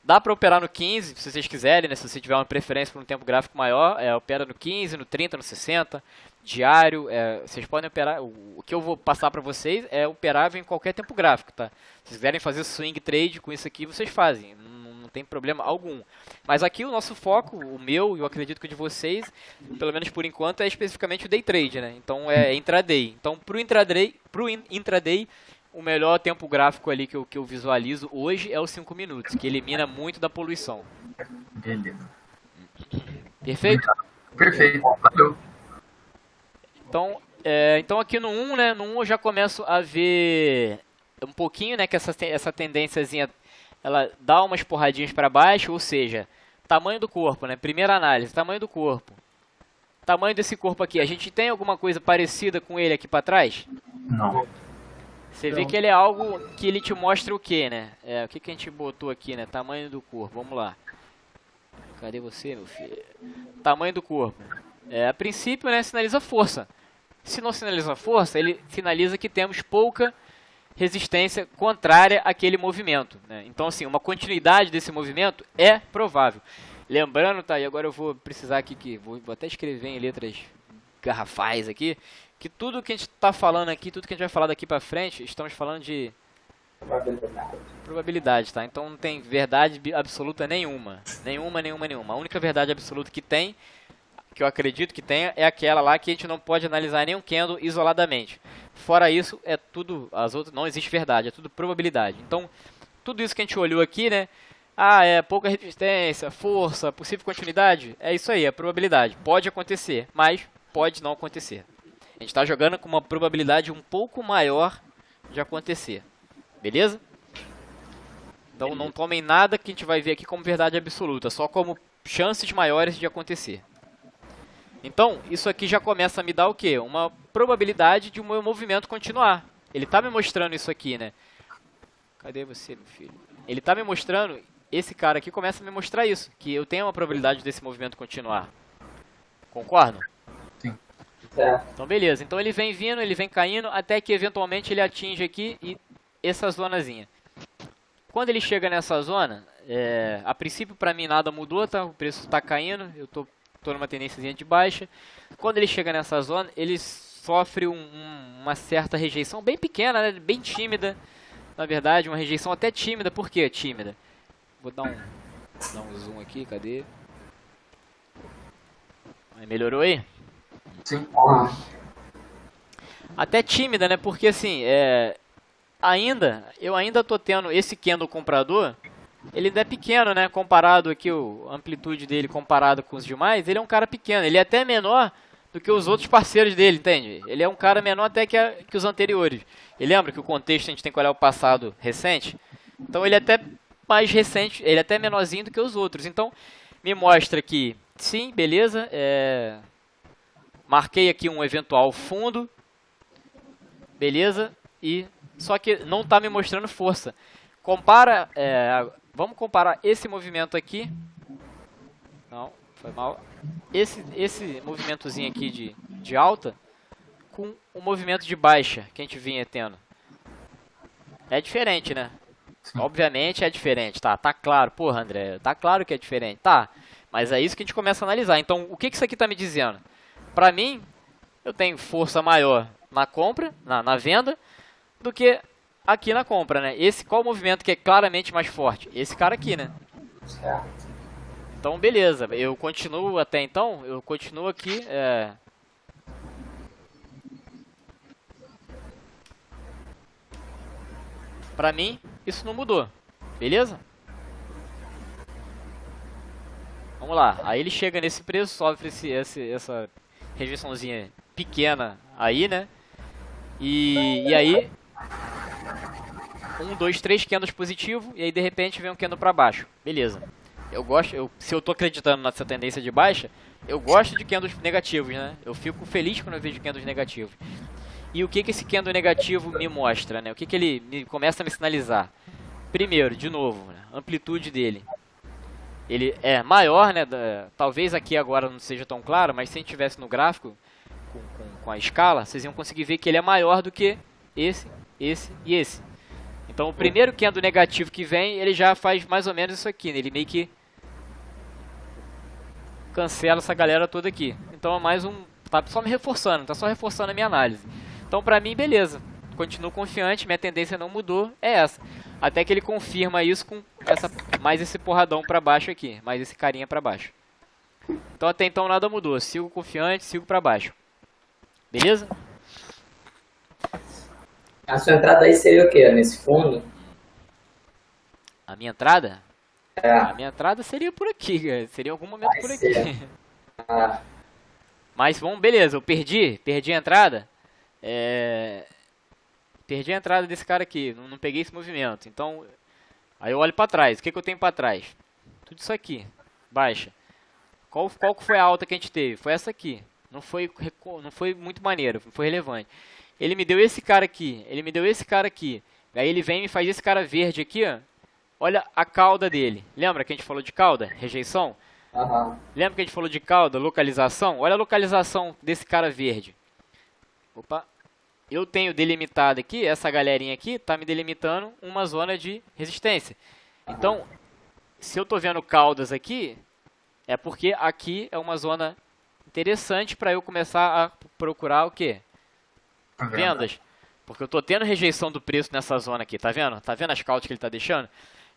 Dá para operar no 15, se vocês quiserem, né? Se você tiver uma preferência por um tempo gráfico maior, opera no 15, no 30, no 60, diário. Vocês podem operar, o que eu vou passar para vocês é operável em qualquer tempo gráfico, tá? Se vocês quiserem fazer swing trade com isso aqui, vocês fazem. Não tem problema algum. Mas aqui o nosso foco, o meu e eu acredito que o de vocês, pelo menos por enquanto, é especificamente o day trade, né? Então é intraday. Então pro intraday, o melhor tempo gráfico ali que eu visualizo hoje é os 5 minutos, que elimina muito da poluição. Beleza. Perfeito? Perfeito. Valeu. Então aqui no 1, né? No 1 eu já começo a ver um pouquinho, né? Que essa tendênciazinha ela dá umas porradinhas para baixo, ou seja, tamanho do corpo, né? Primeira análise, tamanho do corpo. Tamanho desse corpo aqui, a gente tem alguma coisa parecida com ele aqui para trás? Não. Você vê que ele é algo que ele te mostra o que, né? O que a gente botou aqui, né? Tamanho do corpo, vamos lá. Cadê você, meu filho? Tamanho do corpo. A princípio, né, sinaliza força. Se não sinaliza força, ele sinaliza que temos pouca resistência contrária àquele movimento, né? Então, assim, uma continuidade desse movimento é provável. Lembrando, tá, e agora eu vou precisar aqui, vou até escrever em letras garrafais aqui, que tudo que a gente está falando aqui, tudo que a gente vai falar daqui para frente, estamos falando de probabilidade, tá? Então não tem verdade absoluta nenhuma. Nenhuma. A única verdade absoluta que tem, que eu acredito que tenha, é aquela lá que a gente não pode analisar nenhum candle isoladamente. Fora isso, é tudo, as outras, não existe verdade, é tudo probabilidade. Então, tudo isso que a gente olhou aqui, né? Pouca resistência, força, possível continuidade, é isso aí, é probabilidade. Pode acontecer, mas pode não acontecer. A gente está jogando com uma probabilidade um pouco maior de acontecer. Beleza? Então não tomem nada que a gente vai ver aqui como verdade absoluta, só como chances maiores de acontecer. Então, isso aqui já começa a me dar o quê? Uma probabilidade de o meu movimento continuar. Ele está me mostrando isso aqui, né? Cadê você, meu filho? Ele está me mostrando, esse cara aqui começa a me mostrar isso, que eu tenho uma probabilidade desse movimento continuar. Concordam? Sim. Então, beleza. Então, ele vem vindo, ele vem caindo, até que eventualmente ele atinge aqui essa zonazinha. Quando ele chega nessa zona, a princípio para mim nada mudou, tá? O preço está caindo, eu tô numa tendênciazinha de baixa. Quando ele chega nessa zona, ele sofre uma certa rejeição bem pequena, né? Bem tímida. Na verdade, uma rejeição até tímida. Por que tímida? Vou dar um zoom aqui, cadê? Melhorou aí? Sim. Até tímida, né? Porque assim, eu ainda tô tendo esse candle comprador. Ele ainda é pequeno, né? Comparado aqui, a amplitude dele comparado com os demais, ele é um cara pequeno. Ele é até menor do que os outros parceiros dele, entende? Ele é um cara menor até que os anteriores. E lembra que o contexto a gente tem que olhar o passado recente? Então ele é até mais recente, ele é até menorzinho do que os outros. Então me mostra que, sim, beleza, marquei aqui um eventual fundo, beleza, e só que não está me mostrando força. Compara, vamos comparar esse movimento aqui, não, foi mal, esse movimentozinho aqui de alta com o movimento de baixa que a gente vinha tendo. É diferente, né? Sim. Obviamente é diferente, tá claro, porra, André, tá claro que é diferente, tá, mas é isso que a gente começa a analisar. Então, o que isso aqui tá me dizendo? Pra mim, eu tenho força maior na compra, na venda, do que aqui na compra, né? Qual o movimento que é claramente mais forte? Esse cara aqui, né? Certo. Então, beleza, eu continuo até então, eu continuo aqui, pra mim, isso não mudou, beleza? Vamos lá, aí ele chega nesse preço, sofre essa rejeiçãozinha pequena aí, né? E aí, 1, 2, 3 candles positivo, e aí de repente vem um candle pra baixo, beleza. Se eu tô acreditando nessa tendência de baixa, eu gosto de candles negativos, né? Eu fico feliz quando eu vejo candles negativos. E o que esse candle negativo me mostra, né? O que ele começa a me sinalizar? Primeiro, de novo, né? Amplitude dele. Ele é maior, né? Talvez aqui agora não seja tão claro, mas se a gente tivesse no gráfico, com a escala, vocês iam conseguir ver que ele é maior do que esse e esse. Então o primeiro candle negativo que vem, ele já faz mais ou menos isso aqui, né? Ele meio que cancela essa galera toda aqui. Então é mais tá só me reforçando, tá só reforçando a minha análise. Então pra mim, beleza. Continuo confiante, minha tendência não mudou, é essa. Até que ele confirma isso com mais esse porradão pra baixo aqui, mais esse carinha pra baixo. Então até então nada mudou, sigo confiante, sigo pra baixo. Beleza? A sua entrada aí seria o quê? Nesse fundo? A minha entrada? É. A minha entrada seria por aqui, cara. Seria em algum momento Vai por ser. aqui. Ah, Mas vamos, beleza, eu perdi a entrada. Perdi a entrada desse cara aqui, não peguei esse movimento. Então, aí eu olho pra trás. O que eu tenho pra trás? Tudo isso aqui, baixa. Qual que foi a alta que a gente teve? Foi essa aqui. Não foi muito maneiro, não foi relevante. Ele me deu esse cara aqui, ele me deu esse cara aqui. Aí ele vem e me faz esse cara verde aqui, ó. Olha a cauda dele. Lembra que a gente falou de cauda? Rejeição? aham. Lembra que a gente falou de cauda, localização? Olha a localização desse cara verde. Opa. Eu tenho delimitado aqui, essa galerinha aqui está me delimitando uma zona de resistência. Então, se eu estou vendo caudas aqui, é porque aqui é uma zona interessante para eu começar a procurar o quê? Vendas. Porque eu estou tendo rejeição do preço nessa zona aqui, tá vendo? Tá vendo as caudas que ele está deixando?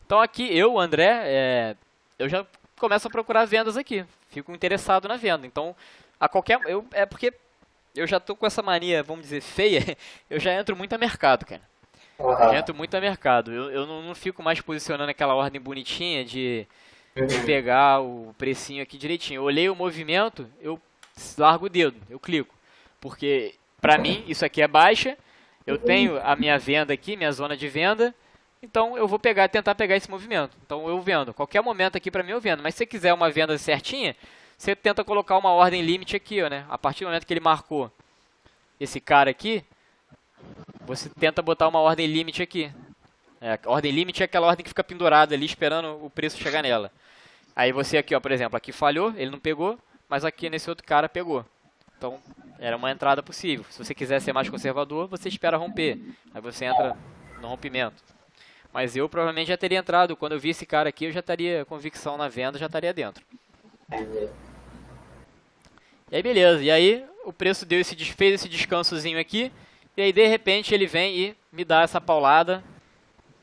Então aqui, André, eu já começo a procurar vendas aqui. Fico interessado na venda. Então, é porque eu já tô com essa mania, vamos dizer, feia, eu já entro muito a mercado, cara. Eu já entro muito a mercado. Eu não fico mais posicionando aquela ordem bonitinha de pegar o precinho aqui direitinho. Eu olhei o movimento, eu largo o dedo, eu clico. Porque, pra mim, isso aqui é baixa, eu tenho a minha venda aqui, minha zona de venda, então eu vou tentar pegar esse movimento. Então eu vendo. Qualquer momento aqui pra mim eu vendo. Mas se você quiser uma venda certinha, você tenta colocar uma ordem limite aqui, ó, né? A partir do momento que ele marcou esse cara aqui, você tenta botar uma ordem limite aqui. A ordem limite é aquela ordem que fica pendurada ali esperando o preço chegar nela. Aí você aqui, ó, por exemplo, aqui falhou, ele não pegou, mas aqui nesse outro cara pegou. Então, era uma entrada possível. Se você quiser ser mais conservador, você espera romper. Aí você entra no rompimento. Mas eu provavelmente já teria entrado. Quando eu vi esse cara aqui, eu já estaria convicção na venda, já estaria dentro. E aí beleza, e aí o preço fez esse descansozinho aqui, e aí de repente ele vem e me dá essa paulada.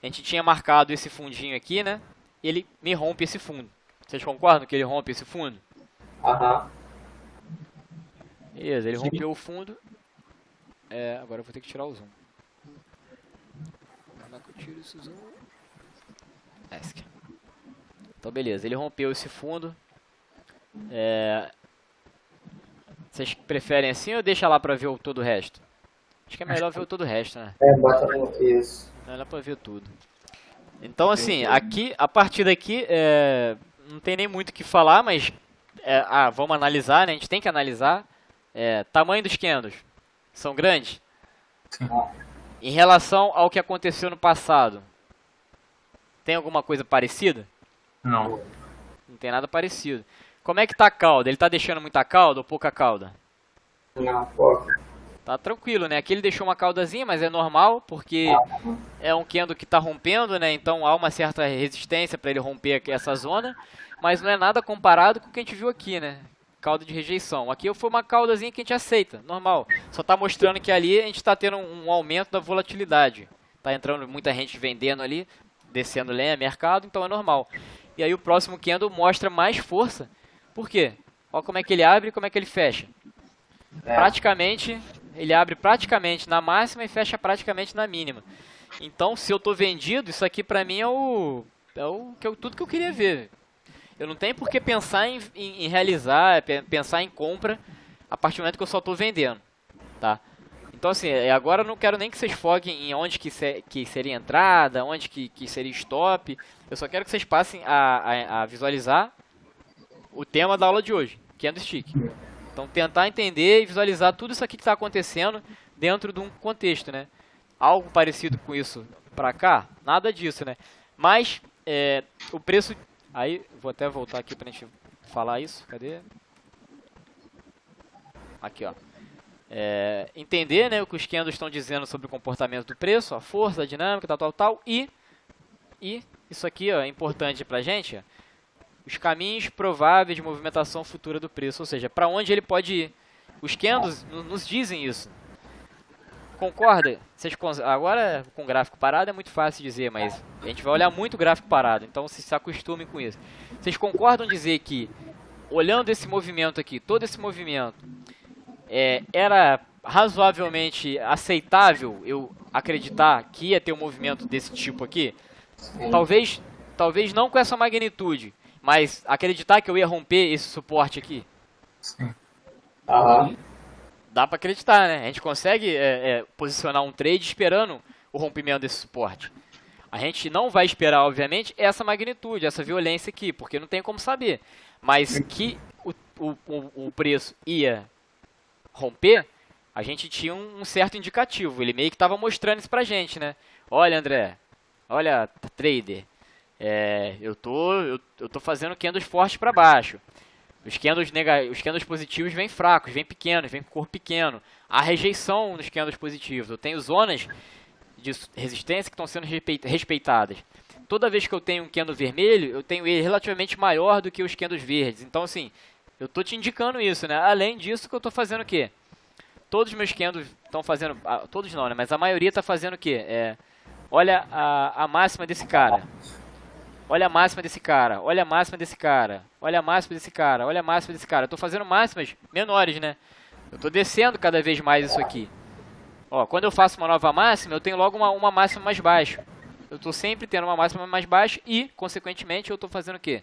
A gente tinha marcado esse fundinho aqui, né? E ele me rompe esse fundo. Vocês concordam que ele rompe esse fundo? Aham. Beleza, ele rompeu o fundo. Agora eu vou ter que tirar o zoom. Como é que eu tiro esse zoom? Esse aqui. Então beleza, ele rompeu esse fundo. Vocês preferem assim ou deixa lá pra ver todo o resto? Acho que é melhor ver todo o resto, né? Bota no isso. Melhor pra ver tudo. Então, assim, aqui, a partir daqui, não tem nem muito o que falar, mas vamos analisar, né? A gente tem que analisar. Tamanho dos candles. São grandes? Sim. Em relação ao que aconteceu no passado, tem alguma coisa parecida? Não. Não tem nada parecido. Como é que tá a cauda? Ele tá deixando muita cauda ou pouca cauda? Não, pô. Tá tranquilo, né? Aqui ele deixou uma caudazinha, mas é normal, porque é um candle que tá rompendo, né? Então há uma certa resistência para ele romper aqui essa zona, mas não é nada comparado com o que a gente viu aqui, né? Cauda de rejeição. Aqui foi uma caudazinha que a gente aceita, normal. Só tá mostrando que ali a gente tá tendo um aumento da volatilidade. Tá entrando muita gente vendendo ali, descendo lenha, mercado, então é normal. E aí o próximo candle mostra mais força. Por quê? Olha como é que ele abre e como é que ele fecha. Praticamente, ele abre praticamente na máxima e fecha praticamente na mínima. Então, se eu tô vendido, isso aqui pra mim tudo que eu queria ver. Eu não tenho por que pensar em realizar, pensar em compra a partir do momento que eu só tô vendendo, tá? Então, assim, agora eu não quero nem que vocês foquem em onde que seria entrada, onde que seria stop. Eu só quero que vocês passem a visualizar o tema da aula de hoje, candlestick. Então, tentar entender e visualizar tudo isso aqui que está acontecendo dentro de um contexto, né? Algo parecido com isso para cá? Nada disso, né? Mas, o preço... Aí, vou até voltar aqui para a gente falar isso. Cadê? Aqui, ó. Entender, né, o que os candles estão dizendo sobre o comportamento do preço, a força, a dinâmica, tal. E isso aqui, ó, é importante para a gente, ó, os caminhos prováveis de movimentação futura do preço, ou seja, para onde ele pode ir. Os candles nos dizem isso. Concorda? Agora, com gráfico parado é muito fácil dizer, mas a gente vai olhar muito gráfico parado, então se acostumem com isso. Vocês concordam em dizer que, olhando esse movimento aqui, todo esse movimento, era razoavelmente aceitável eu acreditar que ia ter um movimento desse tipo aqui? Talvez não com essa magnitude, mas acreditar que eu ia romper esse suporte aqui? Sim. Dá pra acreditar, né? A gente consegue posicionar um trade esperando o rompimento desse suporte. A gente não vai esperar, obviamente, essa magnitude, essa violência aqui, porque não tem como saber. Mas que o preço ia romper, a gente tinha um certo indicativo. Ele meio que estava mostrando isso pra gente, né? Olha, André, olha, trader, eu tô fazendo candles fortes para baixo. Os candles positivos vêm fracos, vêm pequenos, vêm com cor pequeno. Há rejeição nos candles positivos. Eu tenho zonas de resistência que estão sendo respeitadas. Toda vez que eu tenho um candle vermelho, eu tenho ele relativamente maior do que os candles verdes. Então, assim, eu estou te indicando isso, né? Além disso, que eu estou fazendo o quê? Todos os meus candles estão fazendo... todos não, né? Mas a maioria está fazendo o quê? Olha a máxima desse cara. Olha a máxima desse cara, olha a máxima desse cara, olha a máxima desse cara, olha a máxima desse cara. Eu tô fazendo máximas menores, né? Eu tô descendo cada vez mais isso aqui. Ó, quando eu faço uma nova máxima, eu tenho logo uma máxima mais baixa. Eu tô sempre tendo uma máxima mais baixa e, consequentemente, eu tô fazendo o quê?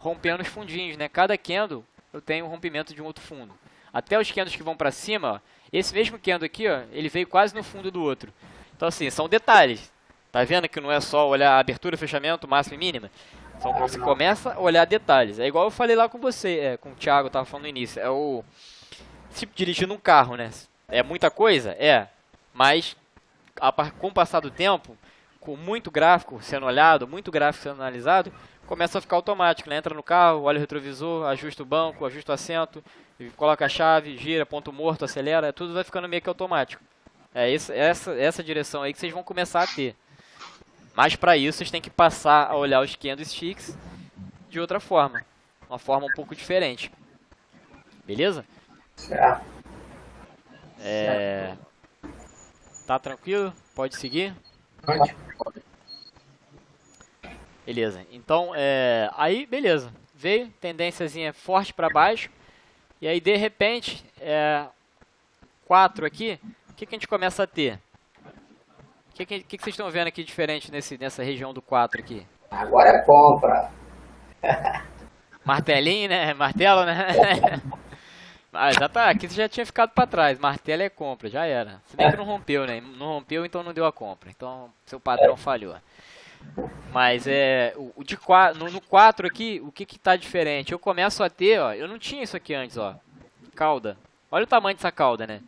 Rompendo os fundinhos, né? Cada candle eu tenho um rompimento de um outro fundo. Até os candles que vão pra cima, ó, esse mesmo candle aqui, ó, ele veio quase no fundo do outro. Então, assim, são detalhes. Tá vendo que não é só olhar abertura, fechamento, máxima e mínima? Então você começa a olhar detalhes. É igual eu falei lá com você, com o Thiago, eu tava falando no início. Tipo, dirigindo um carro, né? É muita coisa? Mas, com o passar do tempo, com muito gráfico sendo olhado, muito gráfico sendo analisado, começa a ficar automático, né? Entra no carro, olha o retrovisor, ajusta o banco, ajusta o assento, coloca a chave, gira, ponto morto, acelera, tudo vai ficando meio que automático. Essa direção aí que vocês vão começar a ter. Mas para isso vocês têm que passar a olhar os candlesticks de outra forma. Uma forma um pouco diferente. Beleza? Tá tranquilo? Pode seguir? Pode. Beleza. Então, aí, beleza. Veio, tendênciazinha forte para baixo. E aí, de repente, 4 aqui, o que a gente começa a ter? O que vocês estão vendo aqui diferente nessa região do 4 aqui? Agora é compra. Martelinho, né? Martelo, né? Ah, já tá, aqui você já tinha ficado pra trás, martelo é compra, já era. Se bem que não rompeu, né? Não rompeu, então não deu a compra. Então, seu padrão falhou. Mas no 4 aqui, o que que tá diferente? Eu começo a ter, ó, eu não tinha isso aqui antes, ó. Cauda. Olha o tamanho dessa cauda, né?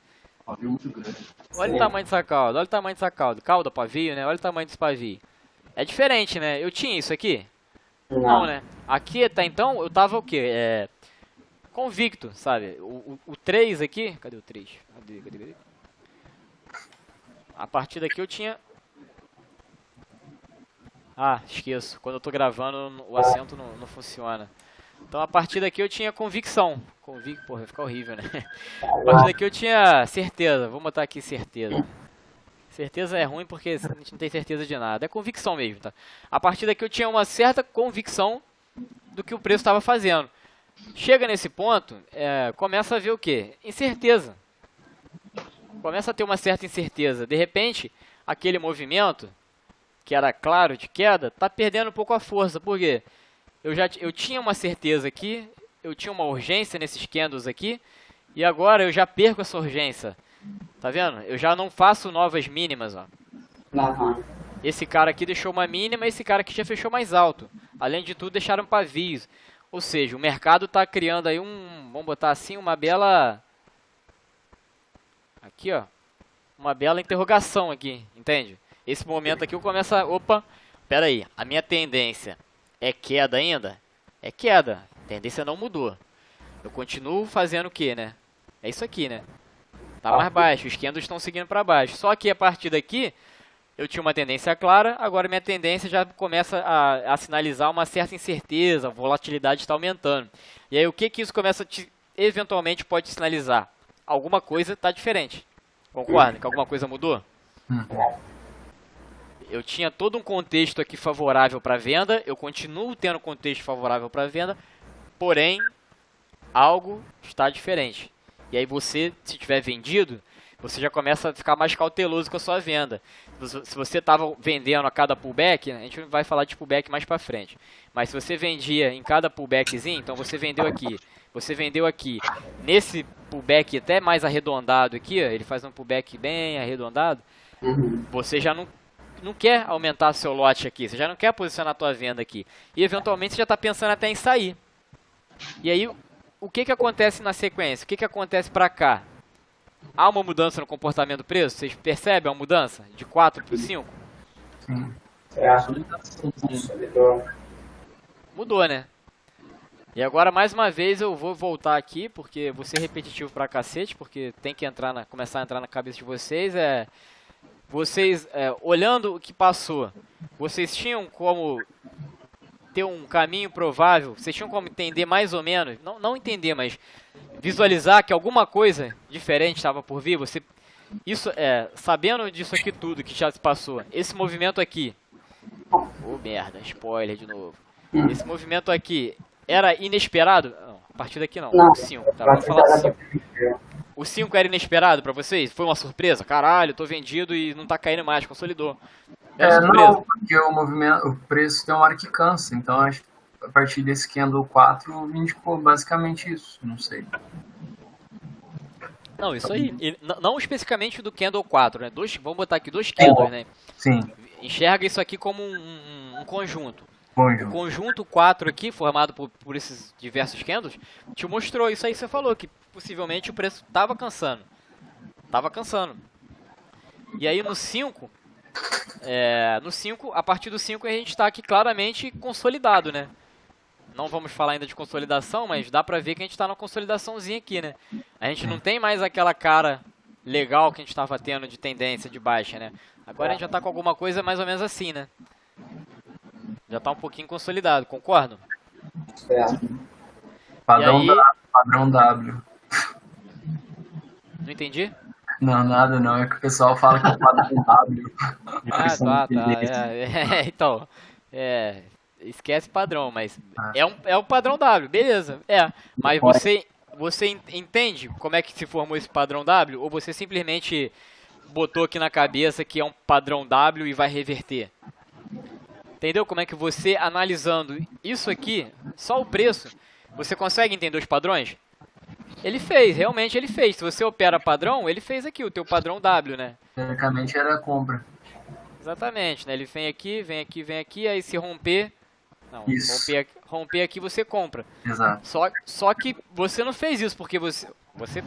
Olha o tamanho dessa cauda, olha o tamanho dessa cauda. Cauda, pavio, né? Olha o tamanho desse pavio. É diferente, né? Eu tinha isso aqui? Não, né? Aqui, tá, então, eu tava o quê? Convicto, sabe? O 3 aqui... Cadê o 3? Cadê? A partir daqui eu tinha... Ah, esqueço. Quando eu tô gravando, o assento não funciona. Então, a partir daqui eu tinha convicção. Porra, vai ficar horrível, né? A partir daqui eu tinha certeza. Vou botar aqui certeza. Certeza é ruim porque a gente não tem certeza de nada. É convicção mesmo, tá? A partir daqui eu tinha uma certa convicção do que o preço estava fazendo. Chega nesse ponto, começa a ver o quê? Incerteza. Começa a ter uma certa incerteza. De repente, aquele movimento, que era claro de queda, tá perdendo um pouco a força. Por quê? Eu tinha uma certeza aqui, eu tinha uma urgência nesses candles aqui, e agora eu já perco essa urgência. Tá vendo? Eu já não faço novas mínimas, ó. Uhum. Esse cara aqui deixou uma mínima, esse cara aqui já fechou mais alto. Além de tudo, deixaram pavios. Ou seja, o mercado está criando aí vamos botar assim, uma bela... Aqui, ó. Uma bela interrogação aqui, entende? Esse momento aqui eu começo a... Opa, pera aí. A minha tendência é queda ainda? É queda. A tendência não mudou. Eu continuo fazendo o quê, né? É isso aqui, né? Tá mais baixo, os candles estão seguindo para baixo. Só que a partir daqui, eu tinha uma tendência clara, agora minha tendência já começa a sinalizar uma certa incerteza, a volatilidade está aumentando. E aí o que isso começa eventualmente pode sinalizar? Alguma coisa está diferente. Concorda que alguma coisa mudou? Eu tinha todo um contexto aqui favorável para venda, eu continuo tendo contexto favorável para venda, porém, algo está diferente. E aí você, se tiver vendido, você já começa a ficar mais cauteloso com a sua venda. Se você estava vendendo a cada pullback, a gente vai falar de pullback mais para frente. Mas se você vendia em cada pullbackzinho, então você vendeu aqui. Nesse pullback até mais arredondado aqui, ó, ele faz um pullback bem arredondado, você já não quer aumentar seu lote aqui, você já não quer posicionar a tua venda aqui. E eventualmente você já está pensando até em sair. E aí, o que acontece na sequência? O que acontece para cá? Há uma mudança no comportamento do preço? Vocês percebem a mudança? De 4 para 5? Sim. Mudou, né? E agora, mais uma vez, eu vou voltar aqui, porque vou ser repetitivo pra cacete, porque tem que começar a entrar na cabeça de vocês. Vocês, olhando o que passou, vocês tinham como ter um caminho provável? Vocês tinham como entender mais ou menos? Não entender, mas visualizar que alguma coisa diferente estava por vir? Sabendo disso aqui tudo que já se passou, esse movimento aqui... merda, spoiler de novo. Esse movimento aqui era inesperado? Não, a partir daqui não. O 5, tá? Vamos falar 5. O 5 era inesperado pra vocês? Foi uma surpresa? Caralho, tô vendido e não tá caindo mais, consolidou. Não, porque o preço tem uma hora que cansa. Então, acho que a partir desse candle 4, indicou basicamente isso. Não sei. Não, isso aí. E não especificamente do candle 4, né? Vamos botar aqui 2 candles, né? Sim. Enxerga isso aqui como um conjunto. Conjunto. O conjunto 4 aqui, formado por esses diversos candles, te mostrou isso aí que você falou, que possivelmente o preço estava cansando. E aí no 5, a partir do 5 a gente está aqui claramente consolidado, né? Não vamos falar ainda de consolidação, mas dá pra ver que a gente está numa consolidaçãozinha aqui, né? A gente não tem mais aquela cara legal que a gente estava tendo de tendência de baixa, né? Agora a gente já está com alguma coisa mais ou menos assim, né? Já está um pouquinho consolidado, concordo? Padrão W. Não entendi? Não, nada não. É que o pessoal fala que é padrão W. Tá. Então, esquece padrão, mas é um padrão W, beleza. Mas você entende como é que se formou esse padrão W? Ou você simplesmente botou aqui na cabeça que é um padrão W e vai reverter? Entendeu como é que você, analisando isso aqui, só o preço, você consegue entender os padrões? Realmente ele fez. Se você opera padrão, ele fez aqui, o teu padrão W, né? Teoricamente era a compra. Exatamente, né? Ele vem aqui, vem aqui, vem aqui, aí se romper... Não, Isso. romper aqui você compra. Exato. Só que você não fez isso, porque você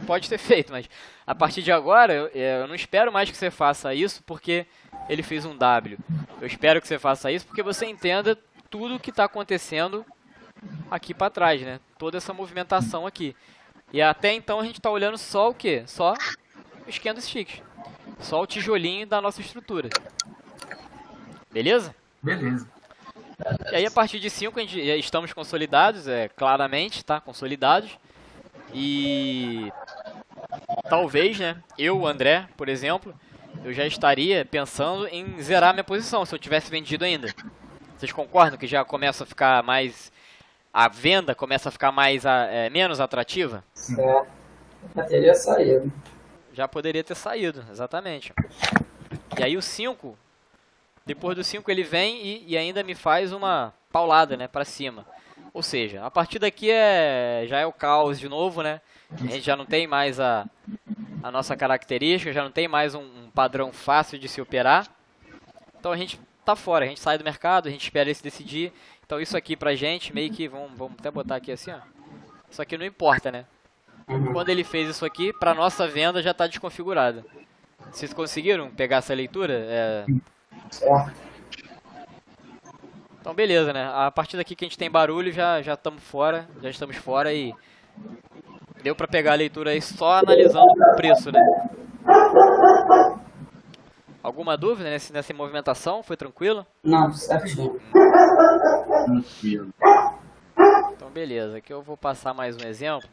pode ter feito, mas a partir de agora, eu não espero mais que você faça isso, porque ele fez um W. Eu espero que você faça isso, porque você entenda tudo o que está acontecendo aqui para trás, né? Toda essa movimentação aqui. E até então a gente está olhando só o quê? Só os candlesticks. Só o tijolinho da nossa estrutura. Beleza? Beleza. E aí a partir de 5 a gente já estamos consolidados, claramente, tá? Consolidados. E talvez, né? Eu, André, por exemplo, eu já estaria pensando em zerar minha posição se eu tivesse vendido ainda. Vocês concordam que já começa a ficar mais... A venda começa a ficar mais menos atrativa? Certo. Já teria saído. Já poderia ter saído, exatamente. E aí o 5, depois do 5 ele vem e ainda me faz uma paulada, né, pra cima. Ou seja, a partir daqui já é o caos de novo, né? A gente já não tem mais a nossa característica, já não tem mais um padrão fácil de se operar. Então a gente tá fora, a gente sai do mercado, a gente espera ele se decidir. Então isso aqui pra gente, meio que, vamos até botar aqui assim, ó. Isso aqui não importa, né? Quando ele fez isso aqui, pra nossa venda já tá desconfigurada. Vocês conseguiram pegar essa leitura? Certo. Então beleza, né? A partir daqui que a gente tem barulho, já estamos fora e deu pra pegar a leitura aí só analisando o preço, né? Alguma dúvida nessa movimentação? Foi tranquilo? Não, certinho. Tranquilo. Então beleza, aqui eu vou passar mais um exemplo.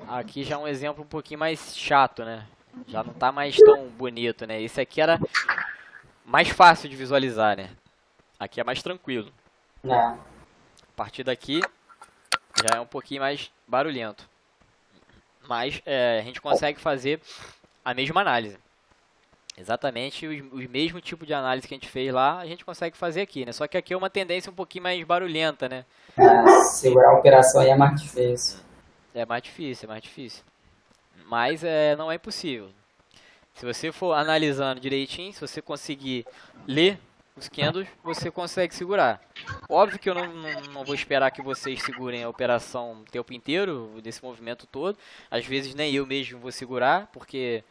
Aqui já é um exemplo um pouquinho mais chato, né? Já não tá mais tão bonito, né? Esse aqui era mais fácil de visualizar, né? Aqui é mais tranquilo. É. A partir daqui já é um pouquinho mais barulhento. Mas a gente consegue fazer a mesma análise. Exatamente o mesmo tipo de análise que a gente fez lá, a gente consegue fazer aqui, né? Só que aqui é uma tendência um pouquinho mais barulhenta, né? Segurar a operação aí é mais difícil. É mais difícil. Mas não é impossível. Se você for analisando direitinho, se você conseguir ler os candles, você consegue segurar. Óbvio que eu não vou esperar que vocês segurem a operação o tempo inteiro, desse movimento todo. Às vezes nem eu mesmo vou segurar, porque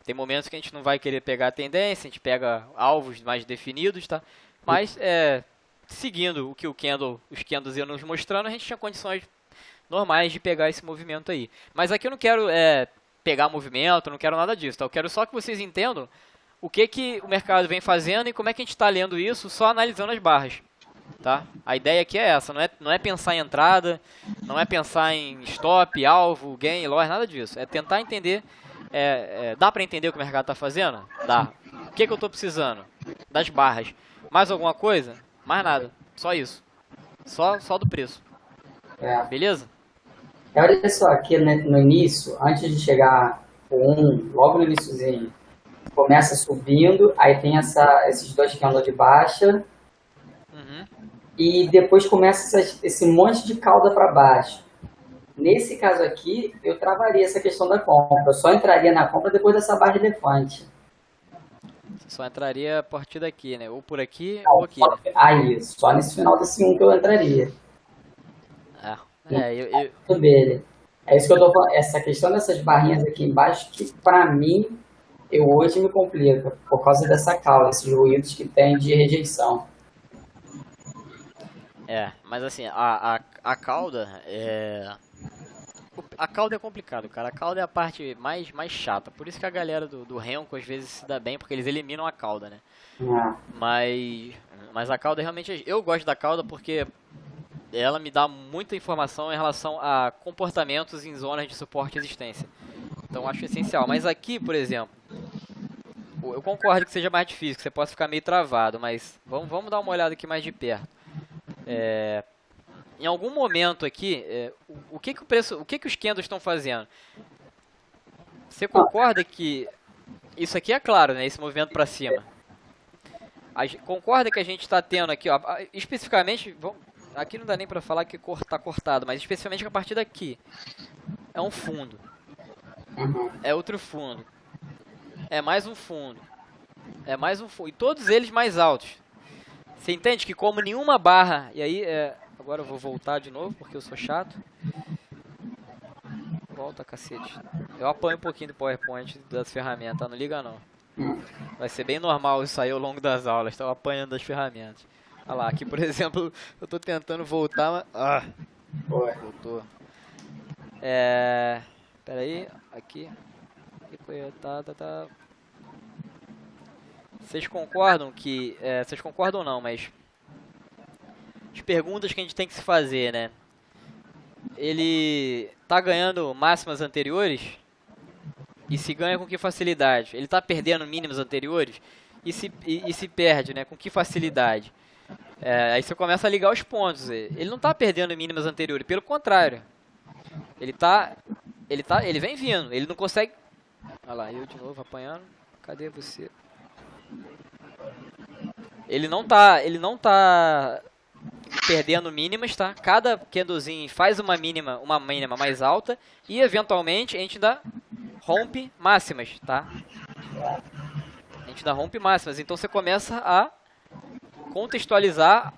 tem momentos que a gente não vai querer pegar a tendência, a gente pega alvos mais definidos, tá? Mas, seguindo o que os candles iam nos mostrando, a gente tinha condições normais de pegar esse movimento aí. Mas aqui eu não quero pegar movimento, não quero nada disso, tá? Eu quero só que vocês entendam o que o mercado vem fazendo e como é que a gente está lendo isso só analisando as barras, tá? A ideia aqui é essa, não é pensar em entrada, não é pensar em stop, alvo, gain, loss, nada disso. É tentar entender, dá para entender o que o mercado está fazendo? Dá. O que eu estou precisando? Das barras. Mais alguma coisa? Mais nada. Só isso. Só do preço. Beleza? Olha só, aqui no início, antes de chegar o 1, logo no iniciozinho, começa subindo, aí tem esses dois candles de baixa, e depois começa esse monte de cauda para baixo. Nesse caso aqui, eu travaria essa questão da compra. Eu só entraria na compra depois dessa barra de elefante. Você só entraria a partir daqui, né? Ou por aqui ou aqui. Né? Aí, só nesse final desse 1 que eu entraria. Dele. É isso que eu tô falando. Essa questão dessas barrinhas aqui embaixo, que pra mim, hoje me complica. Por causa dessa cauda, esses ruídos que tem de rejeição. Mas assim, a cauda a cauda é complicado, cara. A cauda é a parte mais chata. Por isso que a galera do Renko às vezes se dá bem, porque eles eliminam a cauda, né? Mas a cauda realmente... Eu gosto da cauda porque ela me dá muita informação em relação a comportamentos em zonas de suporte e resistência. Então acho essencial. Mas aqui, por exemplo, eu concordo que seja mais difícil, que você possa ficar meio travado, mas vamos dar uma olhada aqui mais de perto. Em algum momento aqui, o que os candles estão fazendo? Você concorda que isso aqui é claro, né? Esse movimento para cima. Concorda que a gente está tendo aqui, ó, especificamente, aqui não dá nem para falar que está cortado, mas especificamente a partir daqui. é um fundo. Uhum. É outro fundo. É mais um fundo. É mais um fundo. E todos eles mais altos. Você entende que como nenhuma barra... E aí, agora eu vou voltar de novo, porque eu sou chato. Volta, cacete. Eu apanho um pouquinho do PowerPoint das ferramentas, não liga não. Vai ser bem normal isso aí ao longo das aulas, estou apanhando das ferramentas. Olha lá, aqui por exemplo, eu estou tentando voltar, mas... voltou. Pera aí, aqui. Vocês concordam que... vocês concordam não, mas... As perguntas que a gente tem que se fazer, né? Ele tá ganhando máximas anteriores? E se ganha com que facilidade? Ele tá perdendo mínimos anteriores? E se perde, né? Com que facilidade? Aí você começa a ligar os pontos. Ele não tá perdendo mínimas anteriores, pelo contrário. Ele vem vindo, ele não consegue... Olha lá, eu de novo apanhando. Cadê você? Ele não tá perdendo mínimas, tá? Cada candlezinho faz uma mínima mais alta e eventualmente a gente ainda rompe máximas, tá? A gente ainda rompe máximas, então você começa a contextualizar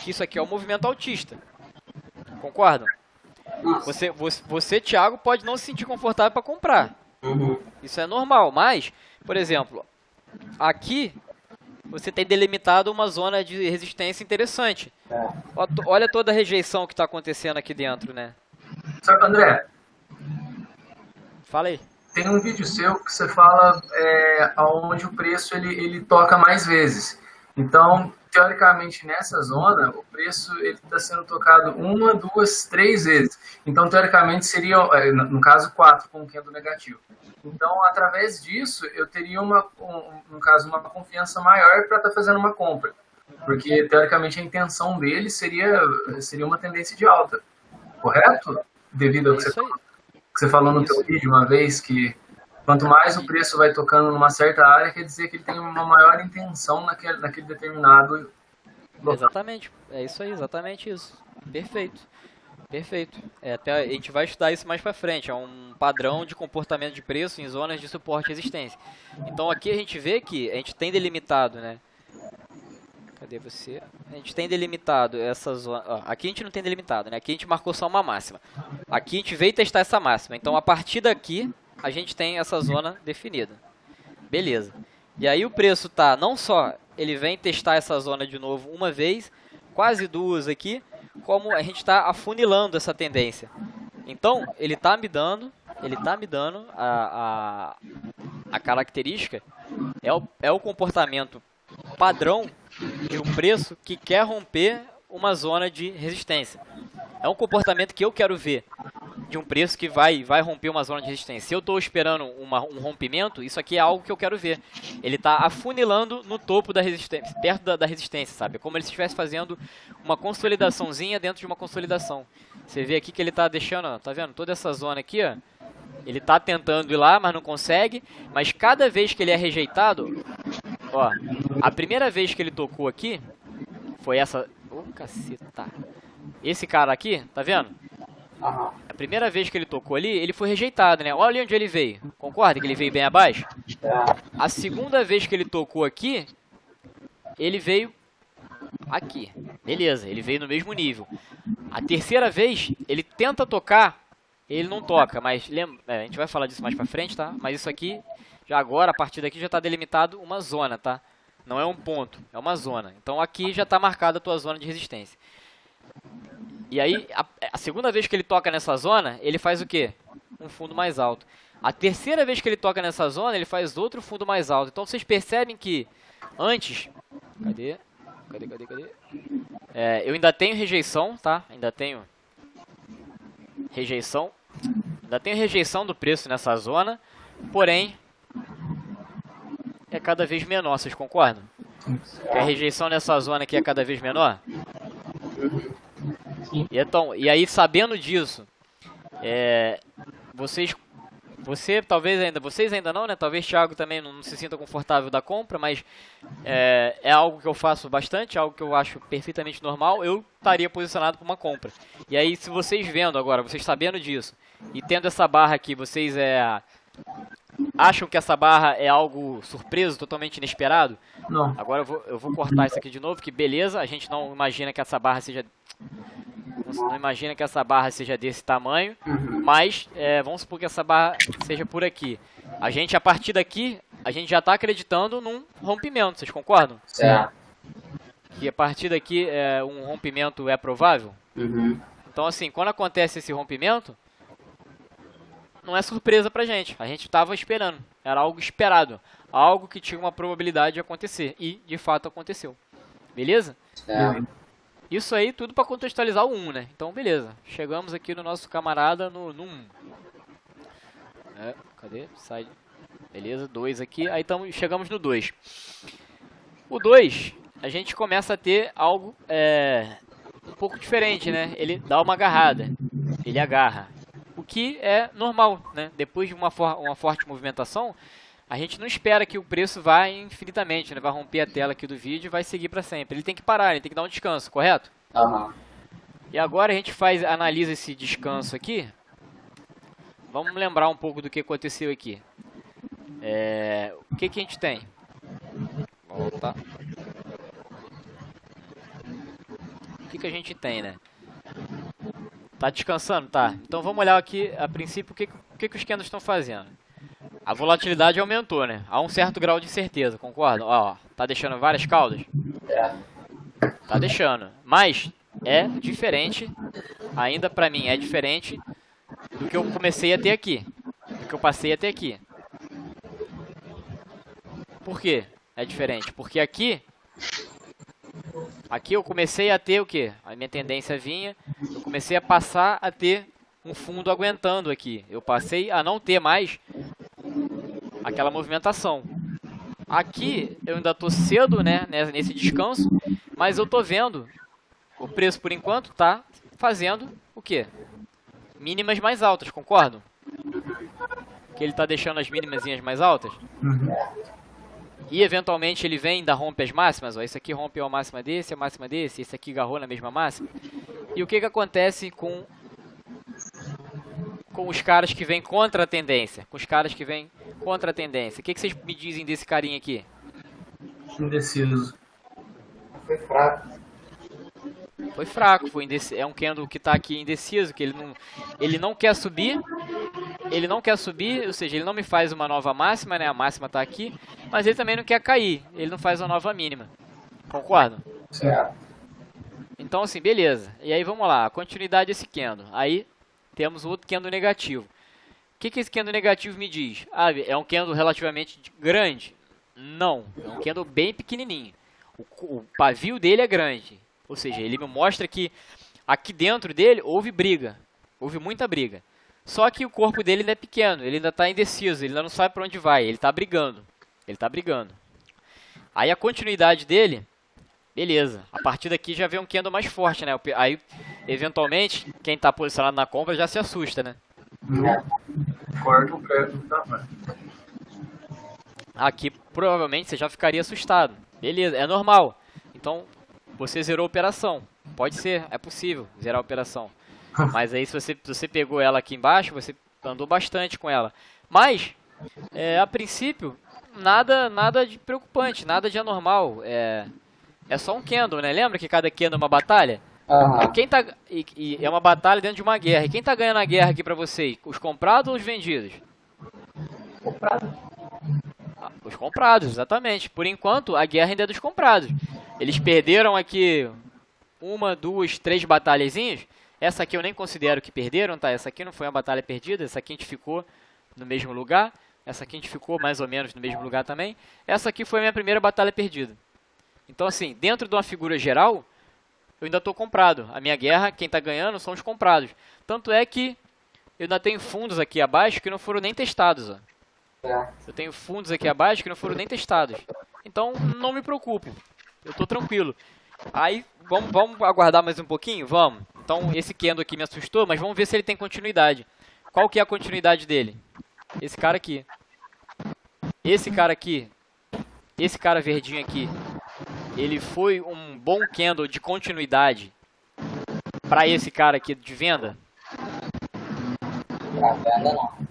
que isso aqui é um movimento altista. Concordam? Você, Thiago, pode não se sentir confortável para comprar. Isso é normal, mas, por exemplo, aqui você tem delimitado uma zona de resistência interessante. Olha toda a rejeição que está acontecendo aqui dentro, né? Sabe, André? Fala aí. Tem um vídeo seu que você fala onde o preço ele toca mais vezes. Então, teoricamente, nessa zona, o preço está sendo tocado 1, 2, 3 vezes. Então, teoricamente, seria, no caso, 4 com o candle negativo. Então, através disso, eu teria, no caso, uma confiança maior para estar fazendo uma compra. Porque, teoricamente, a intenção dele seria uma tendência de alta. Correto? Devido ao que você falou no seu vídeo uma vez, que quanto mais o preço vai tocando numa certa área, quer dizer que ele tem uma maior intenção naquele determinado local. Exatamente, é isso aí, exatamente isso. Perfeito, perfeito. Até a gente vai estudar isso mais pra frente, é um padrão de comportamento de preço em zonas de suporte e resistência. Então aqui a gente vê que a gente tem delimitado, né? Cadê você? A gente tem delimitado essa zona. Aqui a gente não tem delimitado, né? Aqui a gente marcou só uma máxima. Aqui a gente veio testar essa máxima. Então a partir daqui a gente tem essa zona definida. Beleza. E aí o preço tá, não só ele vem testar essa zona de novo uma vez, quase duas aqui, como a gente está afunilando essa tendência. Então ele tá me dando a característica, é o comportamento padrão de um preço que quer romper uma zona de resistência. É um comportamento que eu quero ver de um preço que vai romper uma zona de resistência. Se eu estou esperando um rompimento, isso aqui é algo que eu quero ver. Ele está afunilando no topo da resistência, perto da resistência, sabe? Como ele estivesse fazendo uma consolidaçãozinha dentro de uma consolidação. Você vê aqui que ele está deixando, ó, tá vendo? Toda essa zona aqui, ó, ele está tentando ir lá, mas não consegue. Mas cada vez que ele é rejeitado, ó, a primeira vez que ele tocou aqui foi essa... Ô, caceta. Esse cara aqui, tá vendo? A primeira vez que ele tocou ali, ele foi rejeitado, né? Olha onde ele veio. Concorda que ele veio bem abaixo? A segunda vez que ele tocou aqui, ele veio aqui. Beleza, ele veio no mesmo nível. A terceira vez, ele tenta tocar, ele não toca, mas lembra, a gente vai falar disso mais pra frente, tá? Mas isso aqui, já agora, a partir daqui já tá delimitado uma zona, tá? Não é um ponto, é uma zona. Então aqui já tá marcada a tua zona de resistência. E aí, a segunda vez que ele toca nessa zona, ele faz o quê? Um fundo mais alto. A terceira vez que ele toca nessa zona, ele faz outro fundo mais alto. Então vocês percebem que antes... Cadê? Eu ainda tenho rejeição, tá? Ainda tenho rejeição. Ainda tenho rejeição do preço nessa zona. Porém, é cada vez menor, vocês concordam? Que a rejeição nessa zona aqui é cada vez menor? E aí, sabendo disso, vocês vocês ainda não, né? Talvez Thiago também não se sinta confortável da compra, mas é algo que eu faço bastante, algo que eu acho perfeitamente normal. Eu estaria posicionado para uma compra. E aí, se vocês vendo agora, vocês sabendo disso, e tendo essa barra aqui, vocês acham que essa barra é algo surpreso, totalmente inesperado? Não. Agora eu vou cortar isso aqui de novo, que beleza, a gente não imagina que essa barra seja... Não imagina que essa barra seja desse tamanho, mas vamos supor que essa barra seja por aqui. A partir daqui, a gente já está acreditando num rompimento, vocês concordam? Certo. Que a partir daqui um rompimento é provável? Então assim, quando acontece esse rompimento, não é surpresa pra gente. A gente estava esperando, era algo esperado, algo que tinha uma probabilidade de acontecer, e de fato aconteceu. Beleza? Isso aí tudo para contextualizar o 1, né? Então, beleza. Chegamos aqui no nosso camarada no 1. Cadê? Sai. Beleza, 2 aqui. Aí chegamos no 2. O 2, a gente começa a ter algo um pouco diferente, né? Ele dá uma agarrada. Ele agarra. O que é normal, né? Depois de uma forte movimentação, a gente não espera que o preço vá infinitamente, né? Vai romper a tela aqui do vídeo e vai seguir para sempre. Ele tem que parar, ele tem que dar um descanso, correto? E agora a gente analisa esse descanso aqui. Vamos lembrar um pouco do que aconteceu aqui. O que a gente tem? Voltar. O que a gente tem, né? Tá descansando? Tá. Então vamos olhar aqui, a princípio, o que os candles estão fazendo. A volatilidade aumentou, né? Há um certo grau de incerteza, concorda? Ó, tá deixando várias caudas? Tá deixando. Mas é diferente, ainda pra mim é diferente do que eu comecei a ter aqui. Do que eu passei a ter aqui. Por quê? É diferente. Porque aqui eu comecei a ter o quê? A minha tendência vinha, eu comecei a passar a ter um fundo aguentando aqui. Eu passei a não ter mais aquela movimentação. Aqui eu ainda estou cedo, né, nesse descanso, mas eu estou vendo o preço por enquanto tá fazendo o quê? Mínimas mais altas, concordam? Que ele está deixando as mínimazinhas mais altas. E eventualmente ele vem e ainda rompe as máximas. Ó, esse aqui rompeu a máxima desse, a máxima desse, esse aqui agarrou na mesma máxima. E o que acontece com os caras que vêm contra a tendência? Com os caras que vêm contra a tendência. O que vocês me dizem desse carinha aqui? Indeciso. Foi fraco. Foi fraco, é um candle que está aqui indeciso, que ele não quer subir. Ele não quer subir, ou seja, ele não me faz uma nova máxima, né? A máxima está aqui, mas ele também não quer cair. Ele não faz uma nova mínima. Concordam? Certo. Então assim, beleza. E aí vamos lá, a continuidade desse candle. Aí temos outro candle negativo. O que esse candle negativo me diz? Ah, é um candle relativamente grande? Não, é um candle bem pequenininho. O pavio dele é grande. Ou seja, ele me mostra que aqui dentro dele houve briga. Houve muita briga. Só que o corpo dele ainda é pequeno. Ele ainda está indeciso. Ele ainda não sabe para onde vai. Ele está brigando. Ele está brigando. Aí a continuidade dele... Beleza. A partir daqui já vem um candle mais forte, né? Aí, eventualmente, quem está posicionado na compra já se assusta, né? Corta o preço do tamanho. Aqui, provavelmente, você já ficaria assustado. Beleza, é normal. Então, você zerou a operação. Pode ser, é possível zerar a operação. Mas aí, se você pegou ela aqui embaixo, você andou bastante com ela. Mas, a princípio, nada de preocupante, nada de anormal. É só um candle, né? Lembra que cada candle é uma batalha? E é uma batalha dentro de uma guerra. E quem tá ganhando a guerra aqui pra vocês? Os comprados ou os vendidos? Comprado. Os comprados, exatamente. Por enquanto, a guerra ainda é dos comprados. Eles perderam aqui 1, 2, 3 batalhazinhas. Essa aqui eu nem considero que perderam, tá? Essa aqui não foi uma batalha perdida. Essa aqui a gente ficou no mesmo lugar. Essa aqui a gente ficou mais ou menos no mesmo lugar também. Essa aqui foi a minha primeira batalha perdida. Então, assim, dentro de uma figura geral, eu ainda estou comprado. A minha guerra, quem está ganhando são os comprados. Tanto é que eu ainda tenho fundos aqui abaixo que não foram nem testados. Ó. Eu tenho fundos aqui abaixo que não foram nem testados. Então, não me preocupo. Eu estou tranquilo. Aí, vamos aguardar mais um pouquinho? Vamos. Então, esse candle aqui me assustou, mas vamos ver se ele tem continuidade. Qual que é a continuidade dele? Esse cara aqui. Esse cara aqui. Esse cara verdinho aqui. Ele foi um bom candle de continuidade para esse cara aqui de venda? Pra venda não.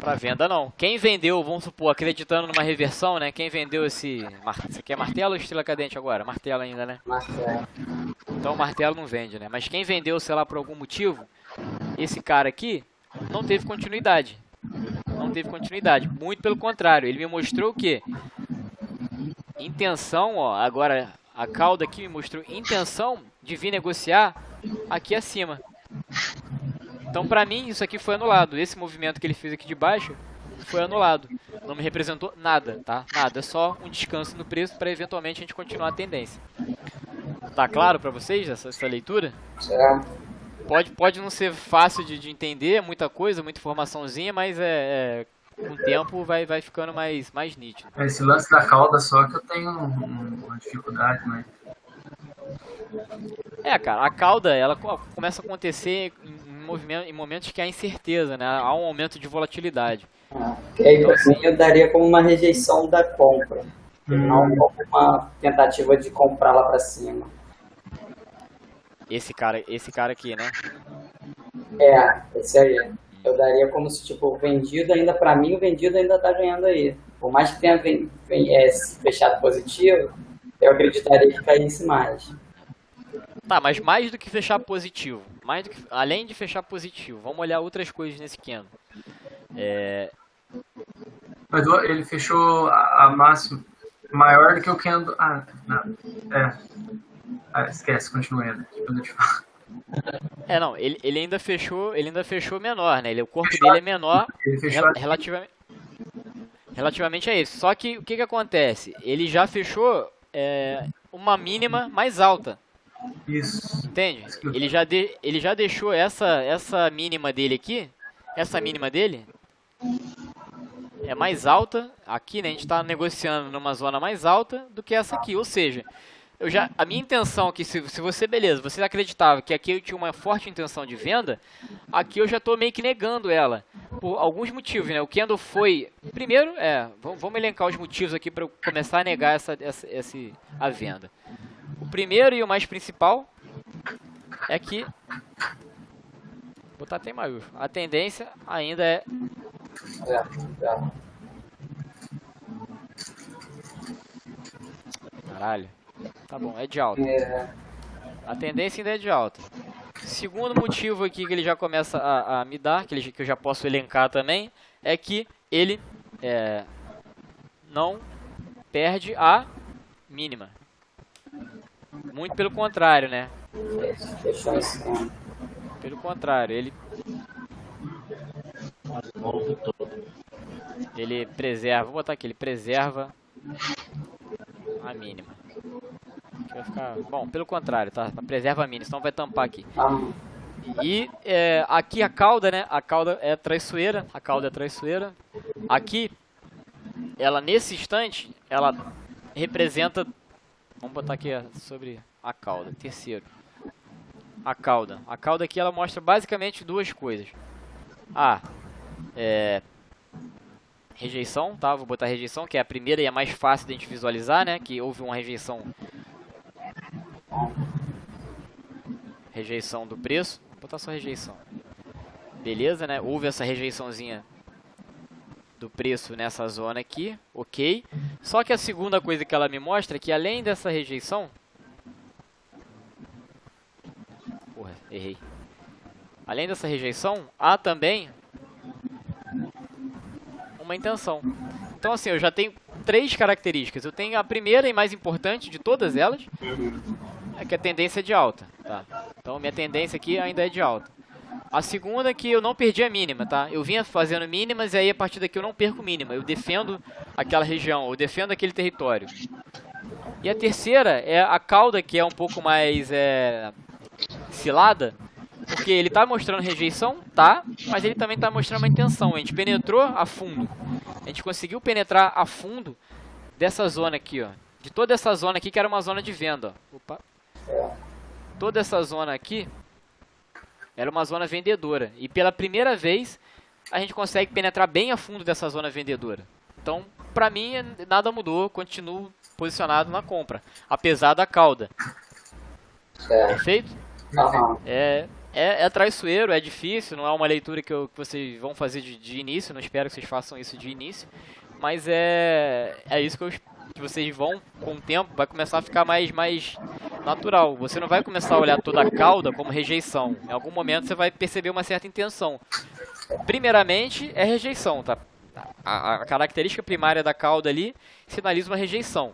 Para venda não. Quem vendeu, vamos supor, acreditando numa reversão, né? Quem vendeu esse aqui é martelo ou estrela cadente agora? Martelo ainda, né? Martelo. Então o martelo não vende, né? Mas quem vendeu, sei lá, por algum motivo, esse cara aqui não teve continuidade. Não teve continuidade. Muito pelo contrário, ele me mostrou o quê? Intenção, ó, agora a cauda aqui me mostrou intenção de vir negociar aqui acima. Então pra mim isso aqui foi anulado. Esse movimento que ele fez aqui de baixo foi anulado. Não me representou nada, tá? Nada, é só um descanso no preço para eventualmente a gente continuar a tendência. Tá claro pra vocês essa leitura? Certo. Pode não ser fácil de entender, muita coisa, muita informaçãozinha, mas com o tempo vai ficando mais nítido. Esse lance da cauda só que eu tenho uma dificuldade, né? Cara, a cauda, ela começa a acontecer em momentos que há incerteza, né? Há um aumento de volatilidade. E aí, pra mim, eu daria como uma rejeição da compra. Não como uma tentativa de comprar lá pra cima. Esse cara aqui, né? Esse aí. Eu daria como se, tipo, o vendido ainda, pra mim, o vendido ainda tá ganhando aí. Por mais que tenha fechado positivo, eu acreditaria que caísse mais. Tá, mas mais do que fechar positivo, além de fechar positivo, vamos olhar outras coisas nesse candle. Mas ele fechou a máxima maior do que o candle. Esquece, continua ainda. Depois eu te falo. Não, ele ainda fechou menor, né? O corpo dele é menor relativamente a esse. Só que o que acontece? Ele já fechou uma mínima mais alta. Isso. Entende? Ele já deixou essa mínima dele aqui, essa mínima dele é mais alta aqui, né? A gente está negociando numa zona mais alta do que essa aqui, ou seja, a minha intenção aqui, se você acreditava que aqui eu tinha uma forte intenção de venda, aqui eu já estou meio que negando ela, por alguns motivos, né? O candle foi, primeiro, vamos elencar os motivos aqui para eu começar a negar a venda. O primeiro e o mais principal é que, vou botar até em maiúsculo, a tendência ainda é... Caralho. Tá bom, é de alta. A tendência ainda é de alta. Segundo motivo aqui que ele já começa a me dar, que eu já posso elencar também, é que ele não perde a mínima. Muito pelo contrário, né? Pelo contrário, ele preserva, vou botar aqui, ele preserva a mínima. Vai ficar, bom, pelo contrário, tá? Preserva a mínima, senão vai tampar aqui. E aqui a cauda, né? A cauda é traiçoeira, Aqui, ela nesse instante, ela representa... Vamos botar aqui sobre a cauda, terceiro. A cauda aqui ela mostra basicamente duas coisas. Rejeição, tá? Vou botar rejeição, que é a primeira e a mais fácil de a gente visualizar, né? Que houve uma rejeição do preço. Vou botar só rejeição. Beleza, né? Houve essa rejeiçãozinha do preço nessa zona aqui, ok. Só que a segunda coisa que ela me mostra é que além dessa rejeição... Porra, errei. Além dessa rejeição, há também uma intenção. Então assim, eu já tenho três características. Eu tenho a primeira e mais importante de todas elas, é que a tendência é de alta, tá? Então minha tendência aqui ainda é de alta. A segunda é que eu não perdi a mínima, tá? Eu vinha fazendo mínimas e aí a partir daqui eu não perco mínima. Eu defendo aquela região, eu defendo aquele território. E a terceira é a cauda, que é um pouco mais cilada, porque ele tá mostrando rejeição, tá? Mas ele também tá mostrando uma intenção. A gente penetrou a fundo. A gente conseguiu penetrar a fundo dessa zona aqui, ó. De toda essa zona aqui, que era uma zona de venda, ó. Opa. Toda essa zona aqui era uma zona vendedora. E pela primeira vez, a gente consegue penetrar bem a fundo dessa zona vendedora. Então, pra mim, nada mudou, continuo posicionado na compra, apesar da cauda. Perfeito? Aham. É traiçoeiro, é difícil, não é uma leitura que vocês vão fazer de início, não espero que vocês façam isso de início, mas é isso que vocês vão, com o tempo, vai começar a ficar mais natural. Você não vai começar a olhar toda a cauda como rejeição. Em algum momento você vai perceber uma certa intenção. Primeiramente, é rejeição, tá? A característica primária da cauda ali sinaliza uma rejeição.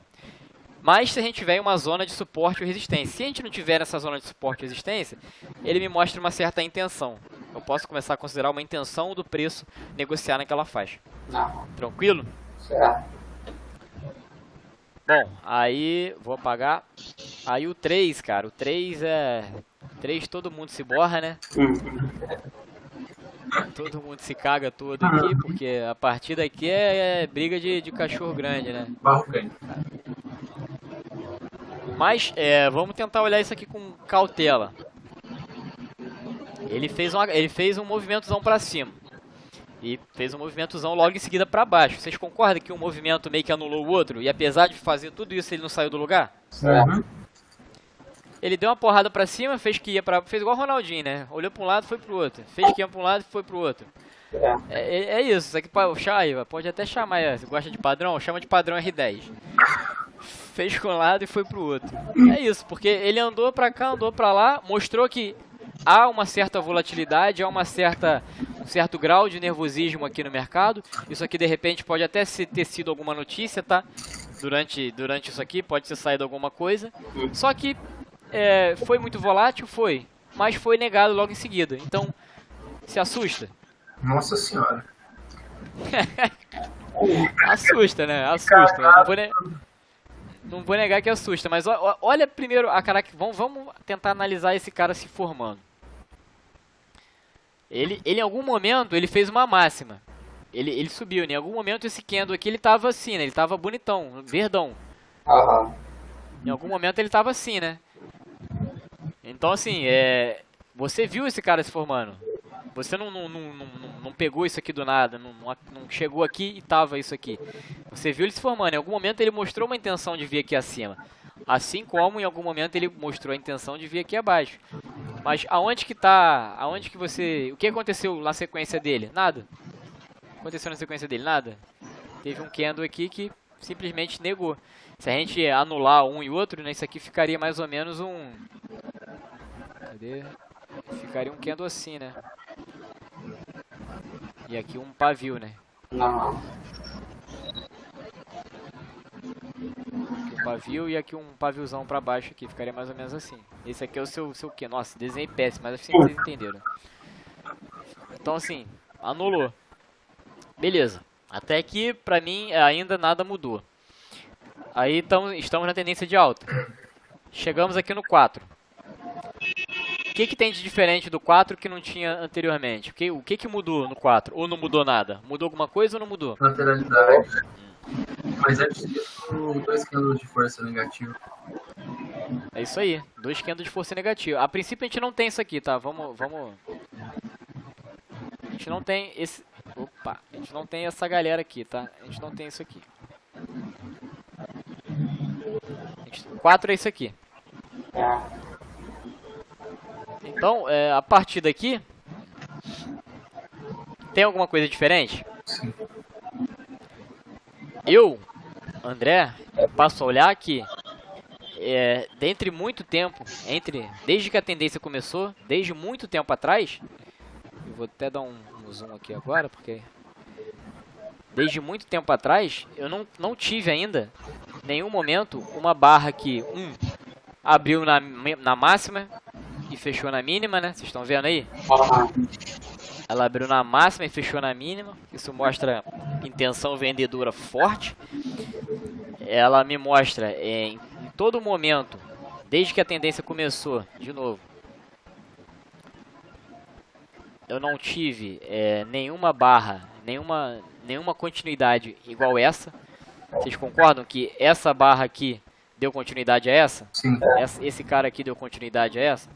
Mas se a gente tiver em uma zona de suporte ou resistência, se a gente não tiver nessa zona de suporte ou resistência, ele me mostra uma certa intenção. Eu posso começar a considerar uma intenção do preço negociar naquela faixa. Tranquilo? Certo. Bom, aí vou apagar. Aí o 3, cara, o 3 todo mundo se borra, né? Todo mundo se caga todo aqui, porque a partida aqui é briga de cachorro grande, né? Barro ganho. Mas, vamos tentar olhar isso aqui com cautela. Ele fez um movimentozão pra cima. E fez um movimentozão logo em seguida pra baixo. Vocês concordam que um movimento meio que anulou o outro? E apesar de fazer tudo isso, ele não saiu do lugar? Certo. Ele deu uma porrada pra cima, fez igual o Ronaldinho, né? Olhou pra um lado e foi pro outro. Fez que ia pra um lado e foi pro outro. É isso. Isso aqui pode até chamar, você gosta de padrão? Chama de padrão R10. Fez com um lado e foi pro outro. É isso, porque ele andou pra cá, andou pra lá, mostrou que há uma certa volatilidade, há um certo grau de nervosismo aqui no mercado. Isso aqui de repente pode até ter sido alguma notícia, tá? Durante isso aqui pode ter saído alguma coisa. Só que foi muito volátil, mas foi negado logo em seguida. Então, se assusta? Nossa senhora. Assusta, né? Assusta. Eu não vou negar que assusta, mas olha primeiro a característica. Vamos tentar analisar esse cara se formando. Ele em algum momento ele fez uma máxima. Ele subiu, né? Em algum momento esse candle aqui ele tava assim, né? Ele tava bonitão, verdão. Em algum momento ele tava assim, né? Então assim, você viu esse cara se formando. Você não pegou isso aqui do nada, não chegou aqui e tava isso aqui. Você viu ele se formando. Em algum momento ele mostrou uma intenção de vir aqui acima. Assim como em algum momento ele mostrou a intenção de vir aqui abaixo. Mas o que aconteceu na sequência dele? Nada. Aconteceu na sequência dele? Nada. Teve um candle aqui que simplesmente negou. Se a gente anular um e outro, né, isso aqui ficaria mais ou menos um... Cadê? Ficaria um candle assim, né? E aqui um pavio, né? Aqui um pavio e aqui um paviozão pra baixo aqui. Ficaria mais ou menos assim. Esse aqui é o seu quê? Nossa, desenho péssimo, mas assim vocês entenderam. Então assim, anulou. Beleza. Até aqui, pra mim, ainda nada mudou. Aí estamos na tendência de alta. Chegamos aqui no 4. O que tem de diferente do 4 que não tinha anteriormente? O que mudou no 4? Ou não mudou nada? Mudou alguma coisa ou não mudou? Lateralidade. Mas antes disso, 2 candles de força negativa. É isso aí, 2 candles de força negativa. A princípio a gente não tem isso aqui, tá? Vamos... A gente não tem esse... Opa, a gente não tem essa galera aqui, tá? A gente não tem isso aqui. 4 é isso aqui. Então, a partir daqui, tem alguma coisa diferente? Sim. Eu, André, passo a olhar que, dentre muito tempo, desde que a tendência começou, desde muito tempo atrás, eu vou até dar um zoom aqui agora, porque desde muito tempo atrás, eu não tive ainda, em nenhum momento, uma barra que, abriu na máxima e fechou na mínima, né? Vocês estão vendo aí? Ela abriu na máxima e fechou na mínima. Isso mostra intenção vendedora forte. Ela me mostra em todo momento, desde que a tendência começou, de novo, eu não tive nenhuma barra, nenhuma continuidade igual essa. Vocês concordam que essa barra aqui deu continuidade a essa? Sim. Esse cara aqui deu continuidade a essa?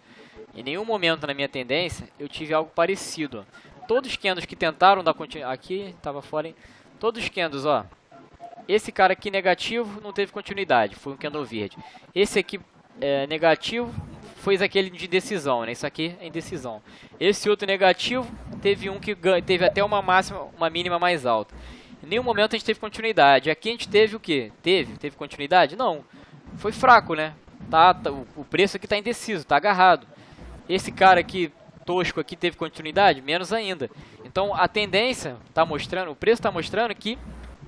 Em nenhum momento na minha tendência eu tive algo parecido. todos os candles que tentaram dar continuidade... Aqui, tava fora, hein? Todos os candles, ó. Esse cara aqui negativo não teve continuidade, foi um candle verde. Esse aqui negativo foi aquele de indecisão, né? Isso aqui é indecisão. Esse outro negativo teve um que teve até uma máxima, uma mínima mais alta. Em nenhum momento a gente teve continuidade. Aqui a gente teve o quê? Teve continuidade? Não. Foi fraco, né? O preço aqui tá indeciso, tá agarrado. Esse cara aqui tosco aqui teve continuidade? Menos ainda. Então a tendência tá mostrando, o preço tá mostrando que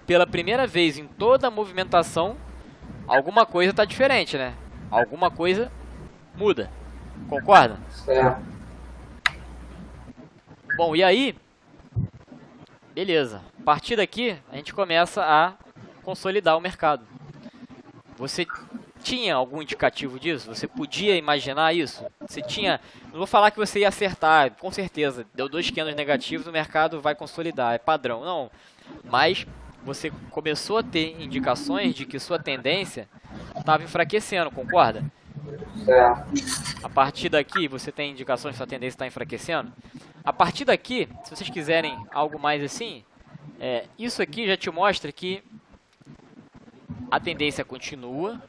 pela primeira vez em toda a movimentação, alguma coisa está diferente, né? Alguma coisa muda. Concorda? Certo. Bom, e aí? Beleza. A partir daqui, a gente começa a consolidar o mercado. Você tinha algum indicativo disso? Você podia imaginar isso? Você tinha... Não vou falar que você ia acertar, com certeza. Deu 2 candles negativos, o mercado vai consolidar. É padrão. Não. Mas... você começou a ter indicações de que sua tendência estava enfraquecendo, concorda? A partir daqui, você tem indicações que sua tendência está enfraquecendo? A partir daqui, se vocês quiserem algo mais assim, isso aqui já te mostra que a tendência continua,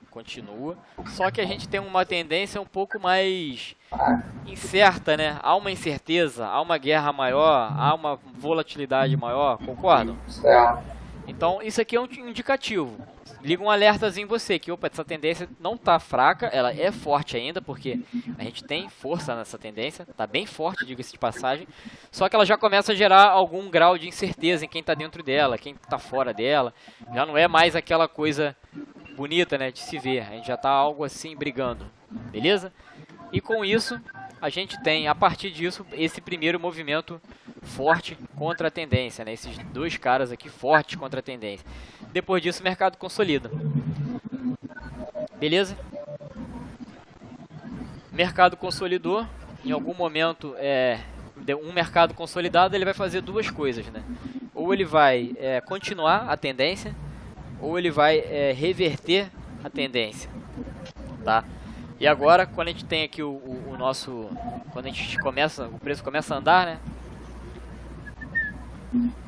só que a gente tem uma tendência um pouco mais incerta, né? Há uma incerteza, há uma guerra maior, há uma volatilidade maior, concordam? Então, isso aqui é um indicativo. Liga um alertazinho em você, que opa, essa tendência não está fraca, ela é forte ainda, porque a gente tem força nessa tendência, está bem forte, diga-se de passagem, só que ela já começa a gerar algum grau de incerteza em quem está dentro dela, quem está fora dela, já não é mais aquela coisa bonita, né, de se ver, a gente já está algo assim brigando, beleza? E com isso, a gente tem, a partir disso, esse primeiro movimento forte contra a tendência, né? Esses 2 caras aqui fortes contra a tendência. Depois disso, o mercado consolida. Beleza? Mercado consolidou. Em algum momento, um mercado consolidado, ele vai fazer 2 coisas, né? Ou ele vai continuar a tendência, ou ele vai reverter a tendência, tá? E agora, quando a gente tem aqui o nosso... Quando a gente começa, o preço começa a andar, né?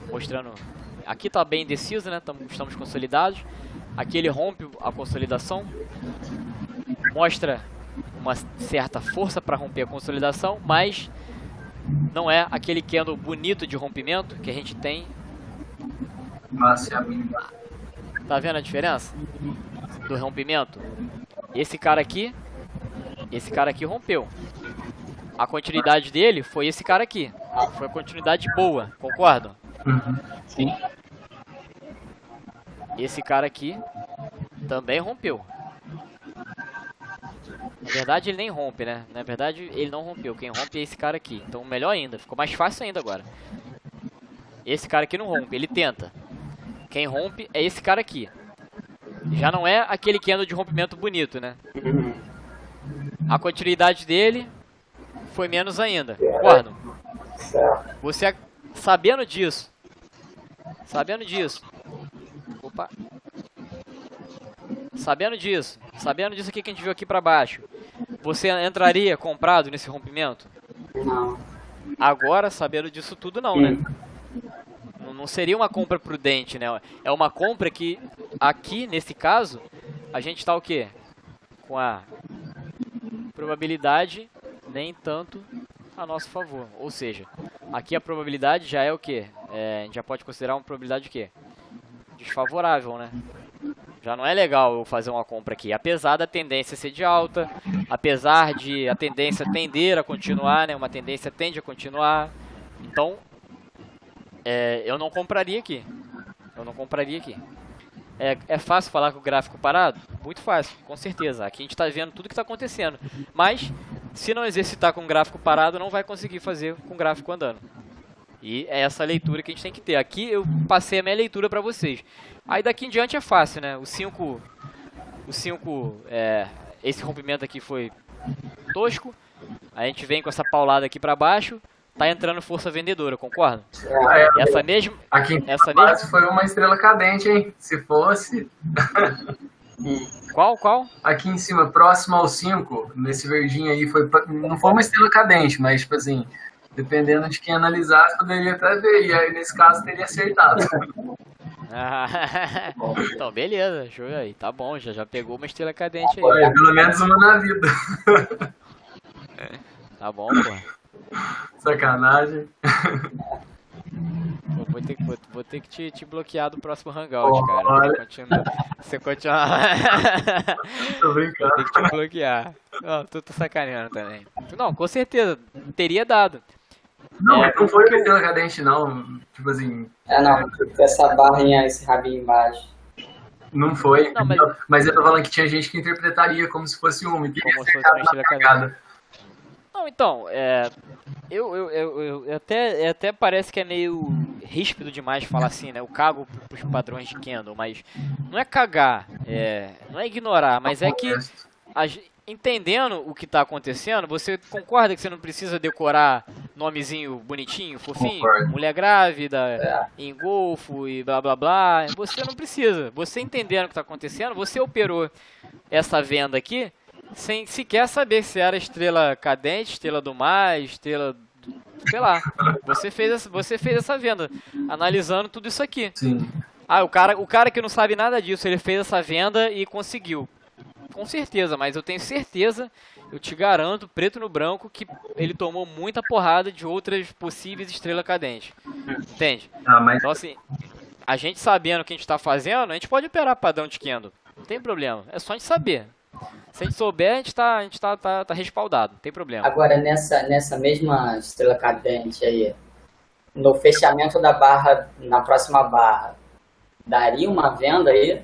Mostrando... Aqui está bem indeciso, né? Estamos consolidados. Aqui ele rompe a consolidação. Mostra uma certa força para romper a consolidação, mas não é aquele candle bonito de rompimento que a gente tem. Tá vendo a diferença do rompimento? Esse cara aqui rompeu. A continuidade dele foi esse cara aqui. Foi a continuidade boa, concordam? Sim. Esse cara aqui também rompeu. Na verdade ele nem rompe, né? Na verdade ele não rompeu. Quem rompe é esse cara aqui. Então melhor ainda, ficou mais fácil ainda agora. Esse cara aqui não rompe, ele tenta. Quem rompe é esse cara aqui. Já não é aquele candle de rompimento bonito, né? A continuidade dele foi menos ainda, concordam? Você sabendo disso, opa, sabendo disso aqui que a gente viu aqui pra baixo, você entraria comprado nesse rompimento? Não. Agora, sabendo disso tudo, não, né? Não seria uma compra prudente, né? É uma compra que, aqui, nesse caso, a gente tá o quê? Com a probabilidade nem tanto a nosso favor. Ou seja, aqui a probabilidade já é o quê? A gente já pode considerar uma probabilidade o quê? Desfavorável, né? Já não é legal eu fazer uma compra aqui. Apesar da tendência ser de alta, apesar de a tendência tender a continuar, né? Uma tendência tende a continuar. Então, eu não compraria aqui. É fácil falar com o gráfico parado? Muito fácil, com certeza. Aqui a gente está vendo tudo que está acontecendo. Mas, se não exercitar com o gráfico parado, não vai conseguir fazer com o gráfico andando. E é essa leitura que a gente tem que ter. Aqui eu passei a minha leitura para vocês. Aí daqui em diante é fácil, né? O 5, esse rompimento aqui foi tosco. A gente vem com essa paulada aqui para baixo. Tá entrando força vendedora, concorda? Essa mesma... Aqui foi uma estrela cadente, hein? Se fosse... Qual? Aqui em cima, próximo ao 5, nesse verdinho aí, não foi uma estrela cadente, mas tipo assim, Dependendo de quem analisasse, poderia até ver. E aí, nesse caso, teria acertado. Então, beleza, show aí. Tá bom, já pegou uma estrela cadente aí. Olha, pelo menos uma na vida. Tá bom, pô. Sacanagem. Pô, vou ter que te bloquear do próximo Hangout, cara. Olha. Você continuar. Tô Vou brincando. ter que te bloquear. Não, tô sacaneando também. Não, com certeza, teria dado. Não, mas não foi uma estrela cadente, não. Tipo assim, Não, essa barrinha, esse rabinho embaixo. não foi. Não, Mas eu tô falando que tinha gente que interpretaria como se fosse uma e teria Como se fosse acertado uma na estrela cagada. Não, então, até parece que é meio ríspido demais falar assim, né? Eu cago pros padrões de Kendall, mas não é cagar, não é ignorar, mas é que entendendo o que tá acontecendo, você concorda que você não precisa decorar nomezinho bonitinho, fofinho? Concordo. Mulher grávida, engolfo e blá blá blá. Você não precisa. Você entendendo o que tá acontecendo, você operou essa venda aqui sem sequer saber se era estrela cadente, estrela do mar, estrela sei lá. Você fez essa venda analisando tudo isso aqui. Sim. Ah, o cara que não sabe nada disso, ele fez essa venda e conseguiu. Com certeza, mas eu tenho certeza, eu te garanto, preto no branco, que ele tomou muita porrada de outras possíveis estrelas cadentes. Entende? Ah, mas Então assim, a gente sabendo o que a gente tá fazendo, a gente pode operar padrão de Kendall. Não tem problema. É só a gente saber. Se a gente souber, a gente tá respaldado. Não tem problema. Agora, nessa mesma estrela cadente aí, no fechamento da barra, na próxima barra, daria uma venda aí?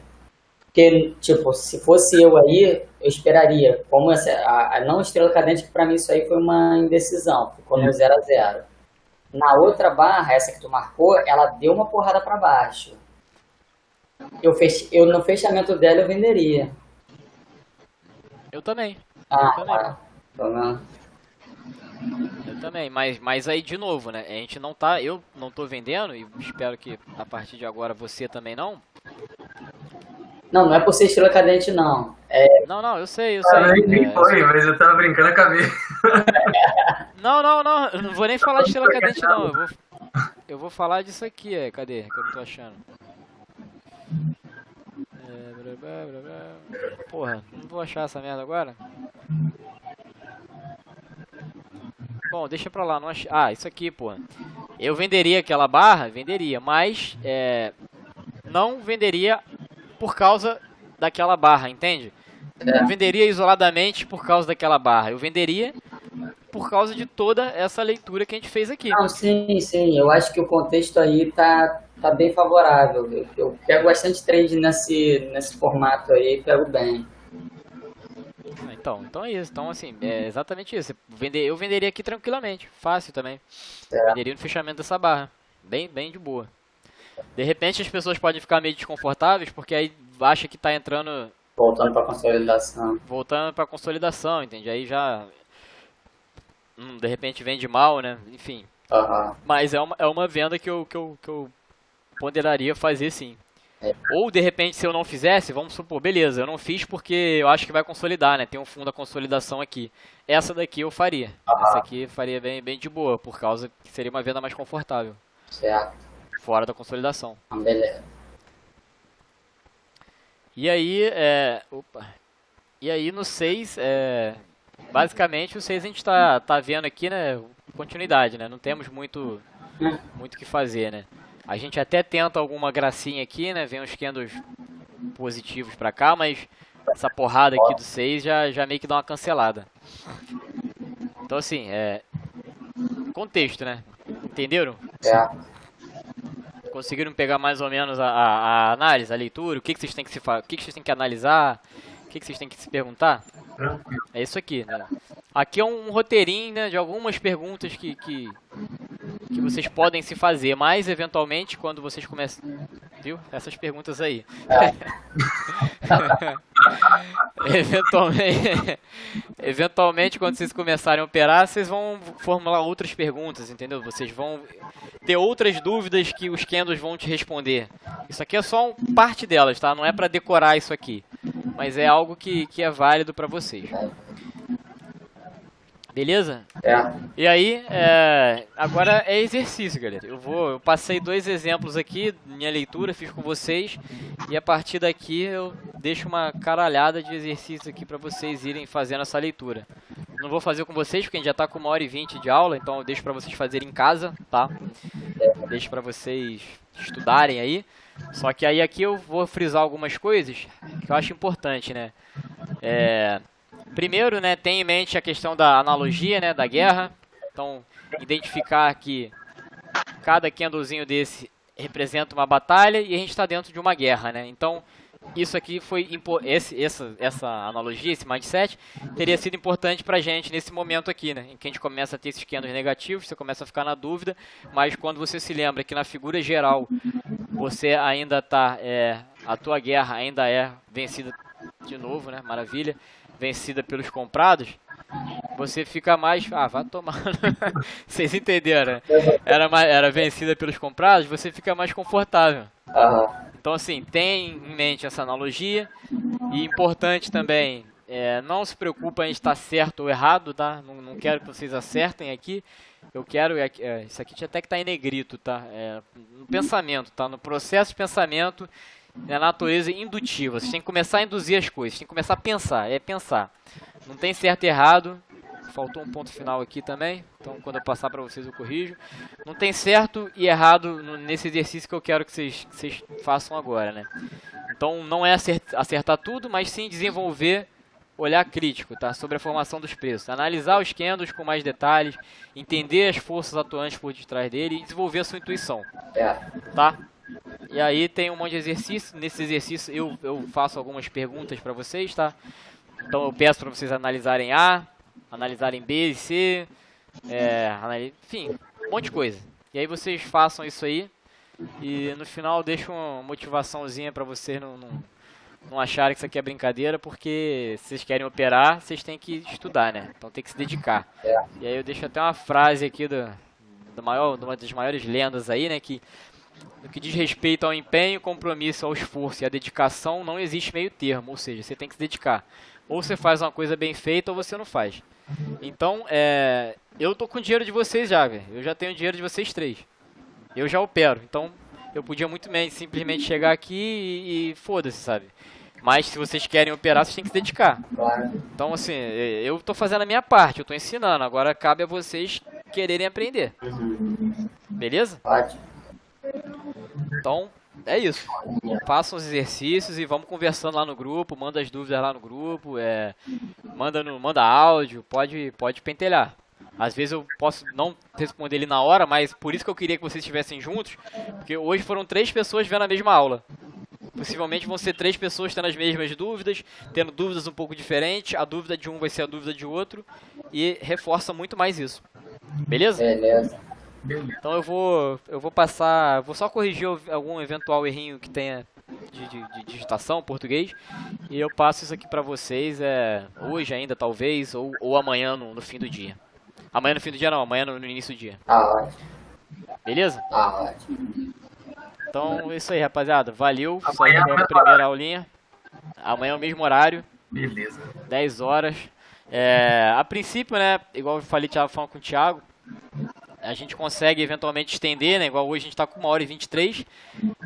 Porque, tipo, se fosse eu aí, eu esperaria. Como a não estrela cadente, que pra mim isso aí foi uma indecisão. Ficou no 0 a 0. Na outra barra, essa que tu marcou, ela deu uma porrada pra baixo. Eu no fechamento dela eu venderia. Eu também. Ah, Eu também. tá. Tá vendo? Eu também, mas aí de novo, né? A gente não tá, eu não tô vendendo e espero que a partir de agora você também não. Não é por ser estrela cadente, não. Não, eu sei. nem foi, mas eu tava brincando a cabeça. Não, eu não vou nem falar de estrela cadente não. Eu vou falar disso aqui, cadê? Que eu não tô achando. Porra, não vou achar essa merda agora. Bom, deixa pra lá, não achei. Ah, isso aqui, porra. Eu venderia aquela barra? Venderia, mas não venderia por causa daquela barra, entende? Não venderia isoladamente por causa daquela barra. Eu venderia por causa de toda essa leitura que a gente fez aqui. Não, sim. Eu acho que o contexto aí tá bem favorável. Eu pego bastante trade nesse formato aí, pego bem. Então é isso. Então, assim, é exatamente isso. Eu venderia aqui tranquilamente. Fácil também. É. Venderia no fechamento dessa barra. Bem de boa. De repente as pessoas podem ficar meio desconfortáveis porque aí acha que tá entrando... Voltando pra consolidação. Voltando pra consolidação, entende? Aí já... de repente vende mal, né? Enfim. Uhum. Mas é uma venda que eu ponderaria fazer sim. Ou de repente se eu não fizesse, vamos supor, beleza, eu não fiz porque eu acho que vai consolidar, né? Tem um fundo da consolidação aqui. Essa daqui eu faria. Essa aqui eu faria bem de boa, por causa que seria uma venda mais confortável. Certo. Fora da consolidação. Beleza. E aí, E aí no 6, basicamente o 6 a gente tá vendo aqui, né? Continuidade, né? Não temos muito o que fazer, né? A gente até tenta alguma gracinha aqui, né? Vem uns candles positivos pra cá, mas essa porrada aqui do 6 já meio que dá uma cancelada. Então assim, contexto, né? Entenderam? Conseguiram pegar mais ou menos a análise, a leitura? O que vocês têm que o que vocês têm que analisar? O que vocês têm que se perguntar? É isso aqui, né? Aqui é um roteirinho, né, de algumas perguntas que vocês podem se fazer, mas eventualmente quando vocês começam... Viu? Essas perguntas aí. Eventualmente, quando vocês começarem a operar, vocês vão formular outras perguntas, entendeu? Vocês vão ter outras dúvidas que os candles vão te responder. Isso aqui é só parte delas, tá? Não é pra decorar isso aqui. Mas é algo que é válido pra vocês. Beleza? É. E aí, agora é exercício, galera. Eu passei 2 exemplos aqui, minha leitura, fiz com vocês. E a partir daqui eu deixo uma caralhada de exercícios aqui pra vocês irem fazendo essa leitura. Não vou fazer com vocês, porque a gente já tá com 1h20 de aula, então eu deixo pra vocês fazerem em casa, tá? Deixo pra vocês estudarem aí. Só que aí aqui eu vou frisar algumas coisas que eu acho importante, né? Primeiro, né, tenha em mente a questão da analogia, né, da guerra. Então, identificar que cada candlezinho desse representa uma batalha e a gente está dentro de uma guerra, né? Então, isso aqui foi essa analogia, esse mindset, teria sido importante pra gente nesse momento aqui, né? Em que a gente começa a ter esses candles negativos, você começa a ficar na dúvida, mas quando você se lembra que na figura geral você ainda tá, a tua guerra ainda é vencida de novo, né? Maravilha. Vencida pelos comprados, você fica mais... Ah, vai tomar... Vocês entenderam, né? Era vencida pelos comprados, você fica mais confortável. Então, assim, tem em mente essa analogia. E importante também, não se preocupa em estar certo ou errado, tá? Não quero que vocês acertem aqui. Eu quero... isso aqui tinha até que estar em negrito, tá? No pensamento, tá? No processo de pensamento... Na natureza indutiva, você tem que começar a induzir as coisas, tem que começar a pensar, pensar. Não tem certo e errado, faltou um ponto final aqui também, então quando eu passar para vocês eu corrijo. Não tem certo e errado nesse exercício que eu quero que vocês façam agora, né? Então não é acertar tudo, mas sim desenvolver olhar crítico, tá? Sobre a formação dos preços. Analisar os candles com mais detalhes, entender as forças atuantes por detrás dele e desenvolver a sua intuição, tá? E aí tem um monte de exercício. Nesse exercício eu faço algumas perguntas para vocês, tá? Então eu peço para vocês analisarem A, analisarem B e C, enfim, um monte de coisa. E aí vocês façam isso aí e no final eu deixo uma motivaçãozinha para vocês não acharem que isso aqui é brincadeira, porque se vocês querem operar, vocês têm que estudar, né? Então tem que se dedicar. E aí eu deixo até uma frase aqui de uma das maiores lendas aí, né? Que no que diz respeito ao empenho, compromisso, ao esforço e à dedicação, não existe meio termo, ou seja, você tem que se dedicar. Ou você faz uma coisa bem feita ou você não faz. Então, eu tô com o dinheiro de vocês já, velho. Eu já tenho o dinheiro de vocês 3. Eu já opero, então eu podia muito bem simplesmente chegar aqui e foda-se, sabe? Mas se vocês querem operar, vocês têm que se dedicar. Então, assim, eu tô fazendo a minha parte, eu tô ensinando. Agora cabe a vocês quererem aprender. Beleza? Então, é isso. Façam os exercícios e vamos conversando lá no grupo. Manda as dúvidas lá no grupo. Manda áudio. Pode pentelhar. Às vezes eu posso não responder ele na hora, mas por isso que eu queria que vocês estivessem juntos. Porque hoje foram 3 pessoas vendo a mesma aula. Possivelmente vão ser 3 pessoas tendo as mesmas dúvidas, tendo dúvidas um pouco diferentes. A dúvida de um vai ser a dúvida de outro. E reforça muito mais isso. Beleza? Beleza. Então eu vou passar, vou só corrigir algum eventual errinho que tenha de digitação, português, e eu passo isso aqui pra vocês hoje ainda talvez, ou amanhã no fim do dia. Amanhã no fim do dia não, amanhã no início do dia. Ótimo. Beleza? Ótimo. Então é isso aí, rapaziada, valeu, isso Amanhã aí foi a primeira aulinha. Amanhã é o mesmo horário. Beleza. 10 horas. A princípio, né, igual eu falei, tava falando com o Thiago, a gente consegue eventualmente estender, né? Igual hoje a gente está com 1h23,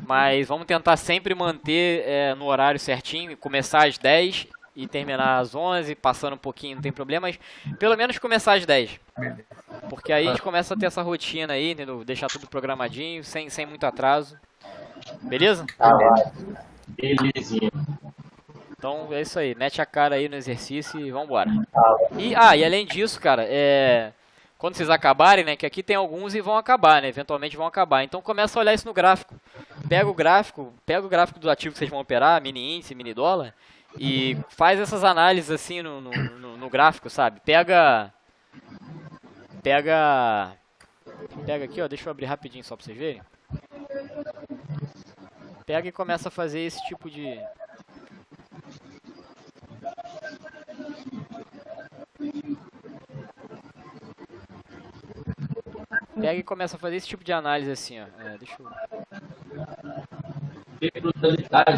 mas vamos tentar sempre manter no horário certinho, começar às 10 e terminar às 11, passando um pouquinho, não tem problema, mas pelo menos começar às 10. Porque aí a gente começa a ter essa rotina aí, entendeu? Deixar tudo programadinho, sem muito atraso. Beleza? Belezinha. Então é isso aí, mete a cara aí no exercício e vambora. E além disso, cara, quando vocês acabarem, né, que aqui tem alguns e vão acabar, né, eventualmente vão acabar. Então começa a olhar isso no gráfico. Pega o gráfico do ativo que vocês vão operar, mini índice, mini dólar, e faz essas análises assim no gráfico, sabe? Pega aqui, ó, deixa eu abrir rapidinho só pra vocês verem. Pega e começa a fazer esse tipo de... Pega e começa a fazer esse tipo de análise assim, ó. Deixa eu...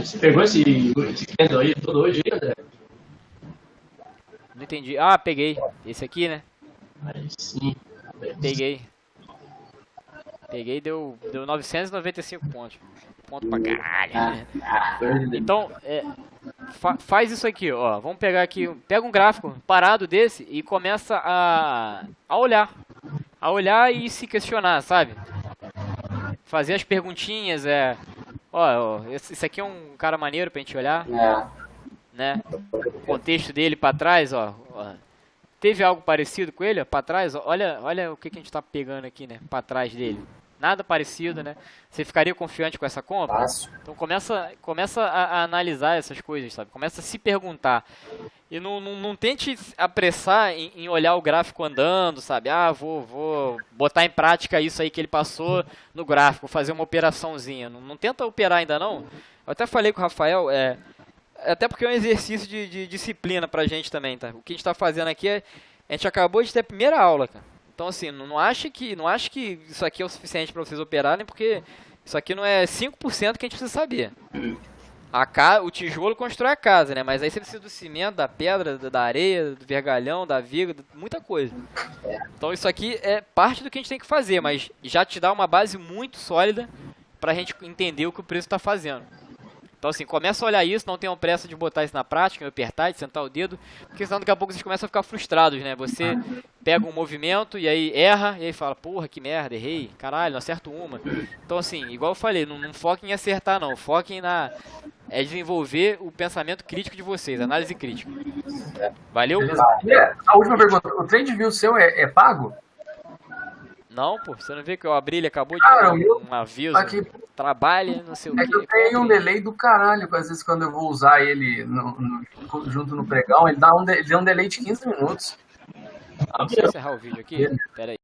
Você pegou esse candle aí todo hoje, André? Não entendi. Peguei. Esse aqui, né? sim. Peguei, deu 995 pontos. Ponto pra caralho. Doido. Então, faz isso aqui, ó. Vamos pegar aqui, pega um gráfico parado desse e começa a olhar. A olhar e se questionar, sabe? Fazer as perguntinhas, ó, esse aqui é um cara maneiro pra gente olhar, né? O contexto dele pra trás, ó. Teve algo parecido com ele, ó, pra trás? Ó, olha o que a gente tá pegando aqui, né? Pra trás dele. Nada parecido, né? Você ficaria confiante com essa compra? Fácil. Então começa a analisar essas coisas, sabe? Começa a se perguntar. E não tente apressar em olhar o gráfico andando, sabe? Ah, vou botar em prática isso aí que ele passou no gráfico, fazer uma operaçãozinha. Não tenta operar ainda não. Eu até falei com o Rafael, até porque é um exercício de disciplina pra gente também, tá? O que a gente tá fazendo aqui a gente acabou de ter a primeira aula, cara. Então assim, não ache que isso aqui é o suficiente para vocês operarem, porque isso aqui não é 5% que a gente precisa saber. O tijolo constrói a casa, né? Mas aí você precisa do cimento, da pedra, da areia, do vergalhão, da viga, muita coisa. Então isso aqui é parte do que a gente tem que fazer, mas já te dá uma base muito sólida pra gente entender o que o preço está fazendo. Então assim, começa a olhar isso, não tenham pressa de botar isso na prática, de apertar, de sentar o dedo, porque senão daqui a pouco vocês começam a ficar frustrados, né? Você pega um movimento e aí erra, e aí fala, porra, que merda, errei, caralho, não acerto uma. Então assim, igual eu falei, não foquem em acertar não, foquem desenvolver o pensamento crítico de vocês, análise crítica. Valeu? Beleza. A última pergunta, o TradeView seu é pago? Não, pô, você não vê que eu abri, ele acabou de Cara, um aviso, aqui, trabalha, não sei o é que eu tenho um delay do caralho, às vezes quando eu vou usar ele junto no pregão, ele dá um delay de 15 minutos. Deixa eu encerrar o vídeo aqui, pera aí.